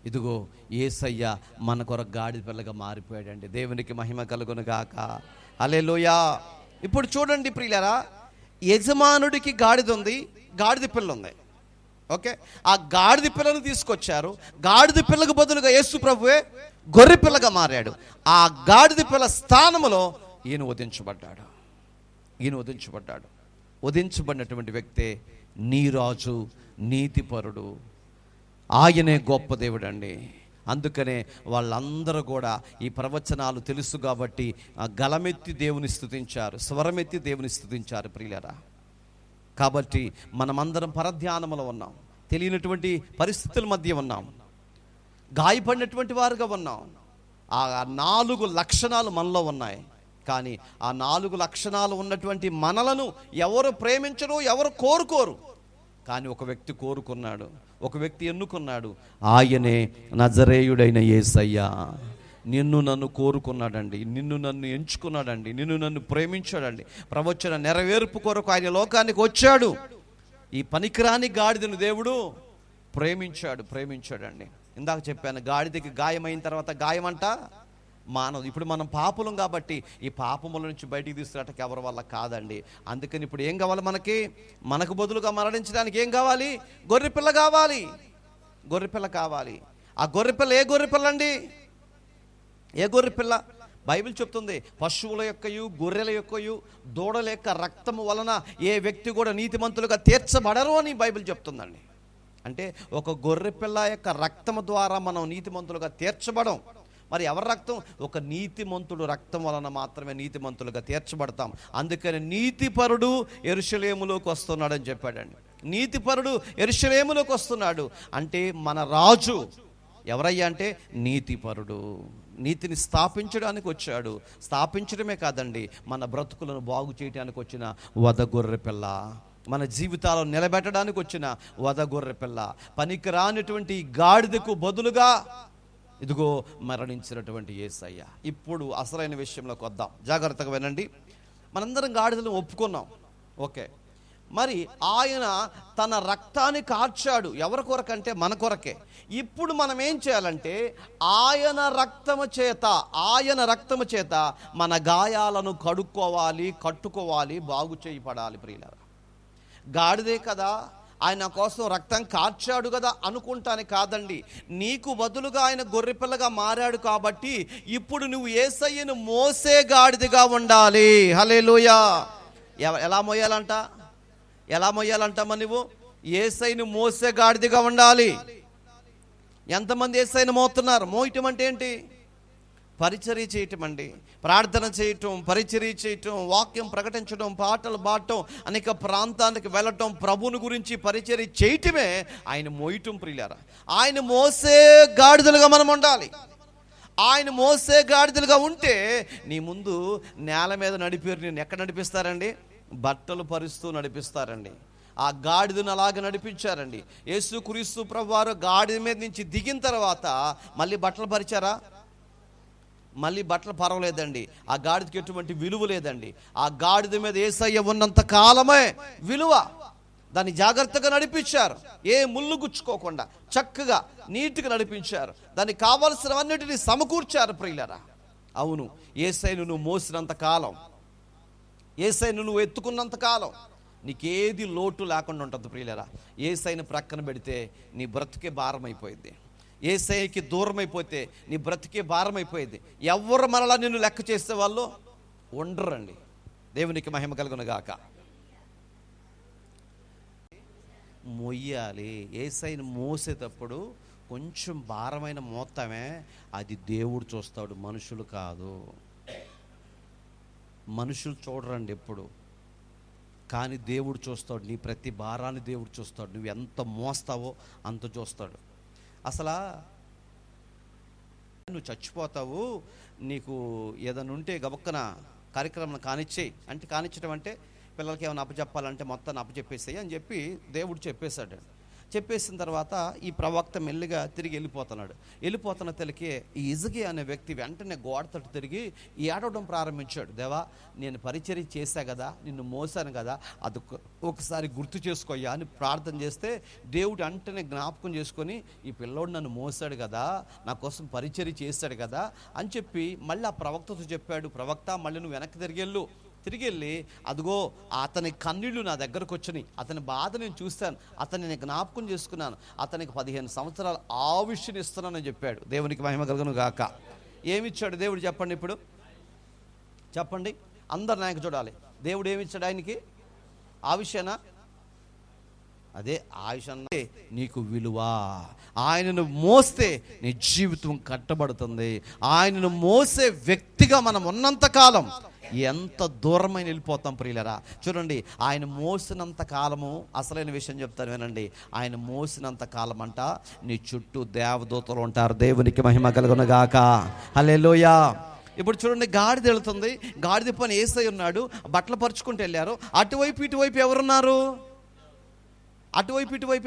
ఇదిగో యేసయ్య మన కొరకు గాడిద పిల్లగా మారిపోయాడండి. దేవునికి మహిమ కలుగును గాక. హల్లెలూయా. ఇప్పుడు చూడండి ప్రియులారా, యజమానుడికి గాడిద ఉంది, గాడిద పిల్ల ఉంది. ఓకే, ఆ గాడిద పిల్లను తీసుకొచ్చారు. గాడిద పిల్లకు బదులుగా యేసు ప్రభువే గొర్రె పిల్లగా మారాడు. ఆ గాడిద పిల్ల స్థానములో ఈయన వధించబడ్డాడు. వధించబడినటువంటి వ్యక్తే నీ రాజు, నీతిపరుడు. ఆయనే గొప్ప దేవుడు అండి. అందుకనే వాళ్ళందరూ కూడా ఈ ప్రవచనాలు తెలుసు కాబట్టి గలమెత్తి దేవుని స్తుతించారు, స్వరమెత్తి దేవుని స్తుతించారు ప్రియులారా. కాబట్టి మనమందరం పరధ్యానములో ఉన్నాం, తెలియనటువంటి పరిస్థితుల మధ్య ఉన్నాం, గాయపడినటువంటి వారుగా ఉన్నాం. ఆ 4 లక్షణాలు మనలో ఉన్నాయి. కానీ ఆ 4 లక్షణాలు ఉన్నటువంటి మనలను ఎవరు ప్రేమించరు, ఎవరు కోరుకోరు. కానీ ఒక వ్యక్తి కోరుకున్నాడు, ఒక వ్యక్తి ఎన్నుకున్నాడు. ఆయనే నజరేయుడైన యేసయ్య. నిన్ను నన్ను కోరుకున్నాడండి, నిన్ను నన్ను ఎంచుకున్నాడండి, నిన్ను నన్ను ప్రేమించాడండి. ప్రవచన నెరవేర్పు కొరకు ఆయన లోకానికి వచ్చాడు. ఈ పనికిరాని గాడిదను దేవుడు ప్రేమించాడండి. ఇందాక చెప్పాను, గాడిదకి గాయమైన తర్వాత గాయమంట మానదు. ఇప్పుడు మనం పాపులం కాబట్టి ఈ పాపముల నుంచి బయటికి తీసుకురావటానికి ఎవరి వల్ల కాదండి. అందుకని ఇప్పుడు ఏం కావాలి? మనకు బదులుగా మరణించడానికి ఏం కావాలి? గొర్రెపిల్ల కావాలి. ఆ గొర్రెపిల్ల ఏ గొర్రెపిల్ల అండి? ఏ గొర్రెపిల్ల? బైబిల్ చెప్తుంది, పశువుల యొక్కయు గొర్రెల యొక్కయు దూడల యొక్క రక్తము వలన ఏ వ్యక్తి కూడా నీతిమంతులుగా తీర్చబడరు అని బైబిల్ చెప్తుందండి. అంటే ఒక గొర్రెపిల్ల యొక్క రక్తము ద్వారా మనం నీతిమంతులుగా తీర్చబడం. మరి ఎవరి రక్తం? ఒక నీతిమంతుడు రక్తం వలన మాత్రమే నీతిమంతులుగా తీర్చబడతాం. అందుకని నీతిపరుడు యెరూషలేములోకి వస్తున్నాడని చెప్పాడండి. నీతిపరుడు యెరూషలేములోకి వస్తున్నాడు అంటే మన రాజు ఎవరయ్యా అంటే నీతిపరుడు. నీతిని స్థాపించడానికి వచ్చాడు. స్థాపించడమే కాదండి, మన బ్రతుకులను బాగు చేయడానికి వచ్చిన వద గొర్రె పిల్ల, మన జీవితాలను నిలబెట్టడానికి వచ్చిన వద గొర్రె పిల్ల. పనికిరానిటువంటి గాడిదకు బదులుగా ఇదిగో మరణించినటువంటి యేసయ్య. ఇప్పుడు అసలైన విషయంలోకి వద్దాం, జాగ్రత్తగా వినండి. మనందరం గాడిదలను ఒప్పుకున్నాం, ఓకే. మరి ఆయన తన రక్తాన్ని కార్చాడు. ఎవరి కొరకంటే మన కొరకే. ఇప్పుడు మనం ఏం చేయాలంటే ఆయన రక్తము చేత మన గాయాలను కట్టుకోవాలి, బాగు చేయబడాలి ప్రియులారా. గాడిదే కదా, ఆయన కోసం రక్తం కార్చాడు కదా అనుకుంటానే కాదండి. నీకు బదులుగా ఆయన గొర్రెపిల్లగా మారాడు కాబట్టి ఇప్పుడు నువ్వు యేసయ్యను మోసే గాడిదగా ఉండాలి. హల్లెలూయా. ఎలా మోయాలంట? నువ్వు యేసయ్యను మోసే గాడిదగా ఉండాలి. ఎంతమంది యేసయ్యను మోస్తున్నారు? మోయటం అంటే ఏంటి? పరిచర్య చేయటం అండి. ప్రార్థన చేయటం, పరిచర్య చేయటం, వాక్యం ప్రకటించడం, పాటలు పాడటం, అనేక ప్రాంతానికి వెళ్ళటం, ప్రభువుని గురించి పరిచర్య చేయటమే ఆయన మోయటం ప్రియులారా. ఆయన మోసే గాడిదలుగా మనం ఉండాలి. ఆయన మోసే గాడిదలుగా ఉంటే నీ ముందు నేల మీద నడిపారు. నేను ఎక్కడ నడిపిస్తారండి? బట్టలు పరుస్తూ నడిపిస్తారండి. ఆ గాడిదను అలాగే నడిపించారండి. యేసుక్రీస్తు ప్రభువారు గాడిద మీద నుంచి దిగిన తర్వాత మళ్ళీ బట్టలు పరిచారా? మళ్ళీ బట్టలు పర్వాలేదండి. ఆ గాడిదకి ఎటువంటి విలువ లేదండి. ఆ గాడిద మీద యేసయ్య ఉన్నంత కాలమే విలువ. దాన్ని జాగ్రత్తగా నడిపించారు, ఏ ముళ్ళు గుచ్చుకోకుండా చక్కగా నీట్గా నడిపించారు. దానికి కావలసినవన్నిటిని సమకూర్చారు ప్రియులారా. అవును, యేసయ్యను నువ్వు మోసినంత కాలం, యేసయ్యను నువ్వు ఎత్తుకున్నంత కాలం నీకేది లోటు లేకుండా ఉంటుంది ప్రియులారా. యేసయ్యను ప్రక్కన పెడితే నీ బ్రతుకే భారం అయిపోయింది. యేసయ్యకి దూరం అయిపోతే నీ బ్రతికే భారం అయిపోయింది. ఎవరు మనలా నిన్ను లెక్క చేసే వాళ్ళు ఉండరండి. దేవునికి మహిమ కలుగును గాక. మొయ్యాలి. యేసయ్యను మోసేటప్పుడు కొంచెం భారమైన మోత్తమే, అది దేవుడు చూస్తాడు, మనుషులు కాదు. మనుషులు చూడరండి ఎప్పుడు, కానీ దేవుడు చూస్తాడు. నీ ప్రతి భారాన్ని దేవుడు చూస్తాడు. నువ్వు ఎంత మోస్తావో అంత చూస్తాడు. అసలు నువ్వు చచ్చిపోతావు, నీకు ఏదైనా ఉంటే గబక్కన కార్యక్రమం కానిచ్చేయి అంటే, కానిచ్చడం అంటే పిల్లలకి ఏమైనా అప్పచెప్పాలంటే మొత్తాన్ని అప్పచెప్పేసేయి అని చెప్పి దేవుడు చెప్పేశాడు. చెప్పేసిన తర్వాత ఈ ప్రవక్త మెల్లిగా తిరిగి వెళ్ళిపోతున్న తెలికే ఈ ఇజకి అనే వ్యక్తి వెంటనే గోడ తట్టు తిరిగి ఏడవడం ప్రారంభించాడు. దేవా, నేను పరిచర్య చేశా కదా, నిన్ను మోసాను కదా, అది ఒకసారి గుర్తు చేసుకోయ్యా అని ప్రార్థన చేస్తే దేవుడు వెంటనే జ్ఞాపకం చేసుకొని, ఈ పిల్లోడు నన్ను మోసాడు కదా, నా కోసం పరిచర్య చేశాడు కదా అని చెప్పి మళ్ళీ ఆ ప్రవక్తతో చెప్పాడు. ప్రవక్త, మళ్ళీ నువ్వు వెనక్కి తిరిగి వెళ్ళి అదిగో అతని కన్నీళ్లు నా దగ్గరకు వచ్చినాయి, అతని బాధ నేను చూస్తాను, అతన్ని నేను జ్ఞాపకం చేసుకున్నాను, అతనికి 15 సంవత్సరాలు ఆయుష్ని ఇస్తున్నానని చెప్పాడు. దేవునికి మహిమ కలుగును గాక. ఏమిచ్చాడు దేవుడు చెప్పండి? ఇప్పుడు చెప్పండి, అందరు నాయకు చూడాలి. దేవుడు ఏమిచ్చాడు ఆయనకి? ఆయుష్యేనా? అదే ఆయుష్ అన్న నీకు విలువ. ఆయనను మోస్తే నీ జీవితం కట్టబడుతుంది. ఆయనను మోసే వ్యక్తిగా మనం ఉన్నంతకాలం ఎంత దూరమైన వెళ్ళిపోతాం ప్రియులరా. చూడండి, ఆయన మోసినంత కాలము, అసలైన విషయం చెప్తాను వినండి, ఆయన మోసినంత కాలం అంట నీ చుట్టూ దేవదూతలు ఉంటారు. దేవునికి మహిమ కలుగును గాక. హల్లెలూయా. ఇప్పుడు చూడండి, గాడిద వెళుతుంది, గాడిద పైన యేసయ్య ఉన్నాడు, బట్టలు పరుచుకుంటూ వెళ్ళారు. అటువైపు ఇటువైపు ఎవరున్నారు?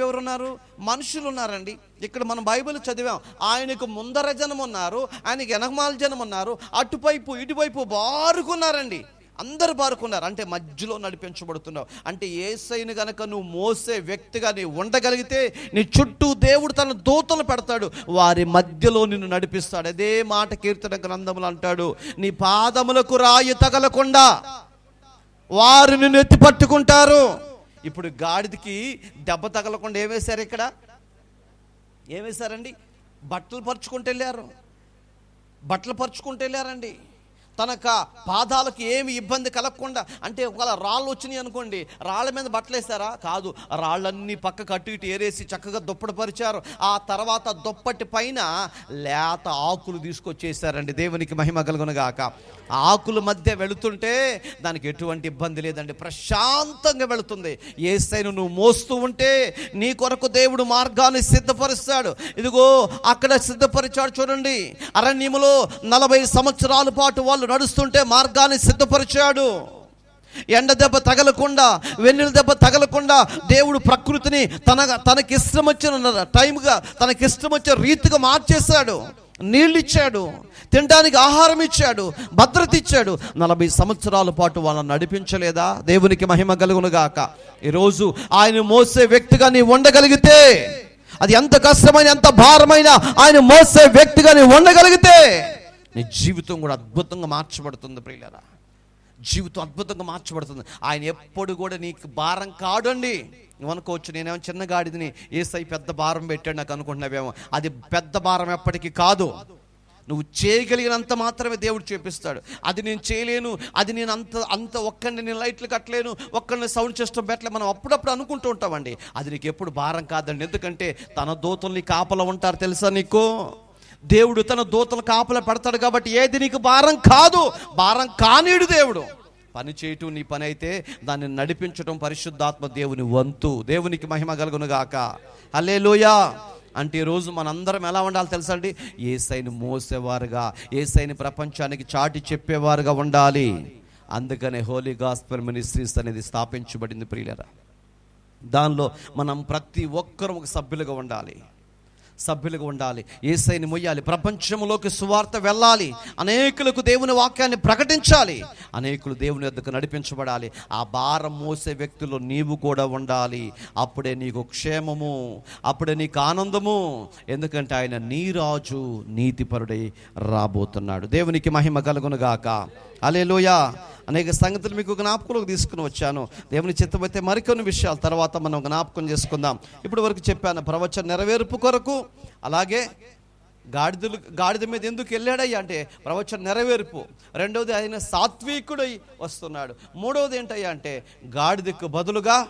ఎవరున్నారు? మనుషులు ఉన్నారండి. ఇక్కడ మనం బైబిల్ చదివాం, ఆయనకు ముందర జనం ఉన్నారు, ఆయనకు వెనకమాల జనం ఉన్నారు, అటువైపు ఇటువైపు బారుకున్నారండి. అందరు బారుకున్నారు. అంటే మధ్యలో నడిపించబడుతున్నావు. అంటే యేసయ్యను గనక నువ్వు మోసే వ్యక్తిగా నీ ఉండగలిగితే నీ చుట్టూ దేవుడు తన దూతలు పెడతాడు, వారి మధ్యలో నిన్ను నడిపిస్తాడు. అదే మాట కీర్తన గ్రంథములు అంటాడు, నీ పాదములకు రాయి తగలకుండా వారు నిన్ను ఎత్తి పట్టుకుంటారు. ఇప్పుడు గాడిదకి దెబ్బ తగలకుండా ఏమేశారు? ఇక్కడ ఏమేశారండి? బట్టలు పరుచుకుంటూ వెళ్ళారండి. తనక పాదాలకు ఏమి ఇబ్బంది కలగకుండా. అంటే ఒకవేళ రాళ్ళు వచ్చినాయి అనుకోండి, రాళ్ళ మీద బట్టలు వేస్తారా? కాదు, రాళ్ళన్నీ పక్కకు అటు ఇటు ఏరేసి చక్కగా దుప్పటిపరిచారు. ఆ తర్వాత దుప్పటి పైన లేత ఆకులు తీసుకొచ్చేసారండి. దేవునికి మహిమ కలుగును గాక. ఆకుల మధ్య వెళుతుంటే దానికి ఎటువంటి ఇబ్బంది లేదండి, ప్రశాంతంగా వెళుతుంది. యేసయ్యను నువ్వు మోస్తూ ఉంటే నీ కొరకు దేవుడు మార్గాన్ని సిద్ధపరుస్తాడు. ఇదిగో అక్కడ సిద్ధపరిచాడు. చూడండి, అరణ్యములో 40 సంవత్సరాల పాటు వాళ్ళు నడుస్తుంటే మార్గాన్ని సిద్ధపరిచాడు. ఎండ దెబ్బ తగలకుండా, వెన్నెల దెబ్బ తగలకుండా దేవుడు ప్రకృతిని తనకిష్టం వచ్చిన టైంగా, తనకిష్టం వచ్చే రీతిగా మార్చేశాడు. నీళ్ళు ఇచ్చాడు, తినడానికి ఆహారం ఇచ్చాడు, భద్రత ఇచ్చాడు. 40 సంవత్సరాల పాటు వాళ్ళని నడిపించలేదా? దేవునికి మహిమ కలుగును గాక. ఈరోజు ఆయన మోసే వ్యక్తిగా నీ ఉండగలిగితే, అది ఎంత కష్టమైన ఎంత భారమైన ఆయన మోసే వ్యక్తిగా నీ ఉండగలిగితే నీ జీవితం కూడా అద్భుతంగా మార్చబడుతుంది ప్రియులారా. జీవితం అద్భుతంగా మార్చబడుతుంది. ఆయన ఎప్పుడు కూడా నీకు భారం కాడండి. నువ్వు అనుకోవచ్చు, నేనేమో చిన్న గాడిదని యేసయ్య పెద్ద భారం పెట్టాడు నాకు అనుకుంటున్నావేమో. అది పెద్ద భారం ఎప్పటికీ కాదు. నువ్వు చేయగలిగినంత మాత్రమే దేవుడు చేపిస్తాడు. అది నేను చేయలేను, అది నేను అంత ఒక్కడిని నేను లైట్లు కట్టలేను, ఒక్కడిని సౌండ్ సిస్టమ్ పెట్టలే, మనం అప్పుడప్పుడు అనుకుంటూ ఉంటామండి. అది నీకు ఎప్పుడు భారం కాదండి. ఎందుకంటే తన దూతల్ని కాపలా ఉంటారు తెలుసా నీకు. దేవుడు తన దూతలు కాపలా పెడతాడు కాబట్టి ఏది నీకు భారం కాదు. భారం కానీడు దేవుడు. పని చేయటం నీ పని అయితే దాన్ని నడిపించడం పరిశుద్ధాత్మ దేవుని వంతు. దేవునికి మహిమ కలుగును గాక. హల్లెలూయా. అంటే ఈరోజు మనందరం ఎలా ఉండాలి తెలుసా అండి? యేసయ్యను మోసేవారుగా, యేసయ్యని ప్రపంచానికి చాటి చెప్పేవారుగా ఉండాలి. అందుకనే హోలీ గాస్పెల్ మినిస్ట్రీస్ అనేది స్థాపించబడింది ప్రియులారా. దానిలో మనం ప్రతి ఒక్కరూ ఒక సభ్యులుగా ఉండాలి. యేసయ్యని మొయ్యాలి, ప్రపంచంలోకి సువార్త వెళ్ళాలి, అనేకులకు దేవుని వాక్యాన్ని ప్రకటించాలి, అనేకులు దేవుని వద్దకు నడిపించబడాలి. ఆ భారం మోసే వ్యక్తులు నీవు కూడా ఉండాలి. అప్పుడే నీకు క్షేమము, అప్పుడే నీకు ఆనందము. ఎందుకంటే ఆయన నీ రాజు, నీతిపరుడై రాబోతున్నాడు. దేవునికి మహిమ కలుగును గాక. హల్లెలూయా. అనేక సంగతులు మీకు జ్ఞాపకంలోకి తీసుకుని వచ్చాను. దేవుని చిత్తమైతే మరికొన్ని విషయాలు తర్వాత మనం జ్ఞాపకం చేసుకుందాం. ఇప్పటి వరకు చెప్పాను ప్రవచన నెరవేర్పు కొరకు. అలాగే గాడిద మీద ఎందుకు వెళ్ళాడయ్యా అంటే ప్రవచన నెరవేర్పు. రెండవది ఆయన సాత్వికుడై వస్తున్నాడు. మూడవది ఏంటయ్యా అంటే గాడిదకు బదులుగా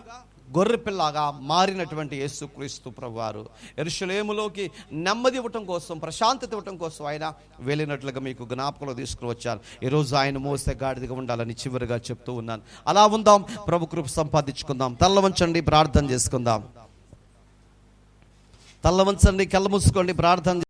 గొర్రెపిల్లగా మారినటువంటి యేసుక్రీస్తు ప్రభువారు యెరూషలేములోకి నెమ్మది ఇవ్వటం కోసం, ప్రశాంతత ఇవ్వటం కోసం ఆయన వెళ్ళినట్లుగా మీకు జ్ఞాపకంలో తీసుకుని వచ్చాను. ఈరోజు ఆయన మోసే గాడిదగా ఉండాలని చివరిగా చెప్తూ ఉన్నాను. అలా ఉందాం, ప్రభు కృప సంపాదించుకుందాం. తల్ల వంచండి, ప్రార్థన చేసుకుందాం. తల్ల వంచండి, కళ్ళ మూసుకోండి, ప్రార్థన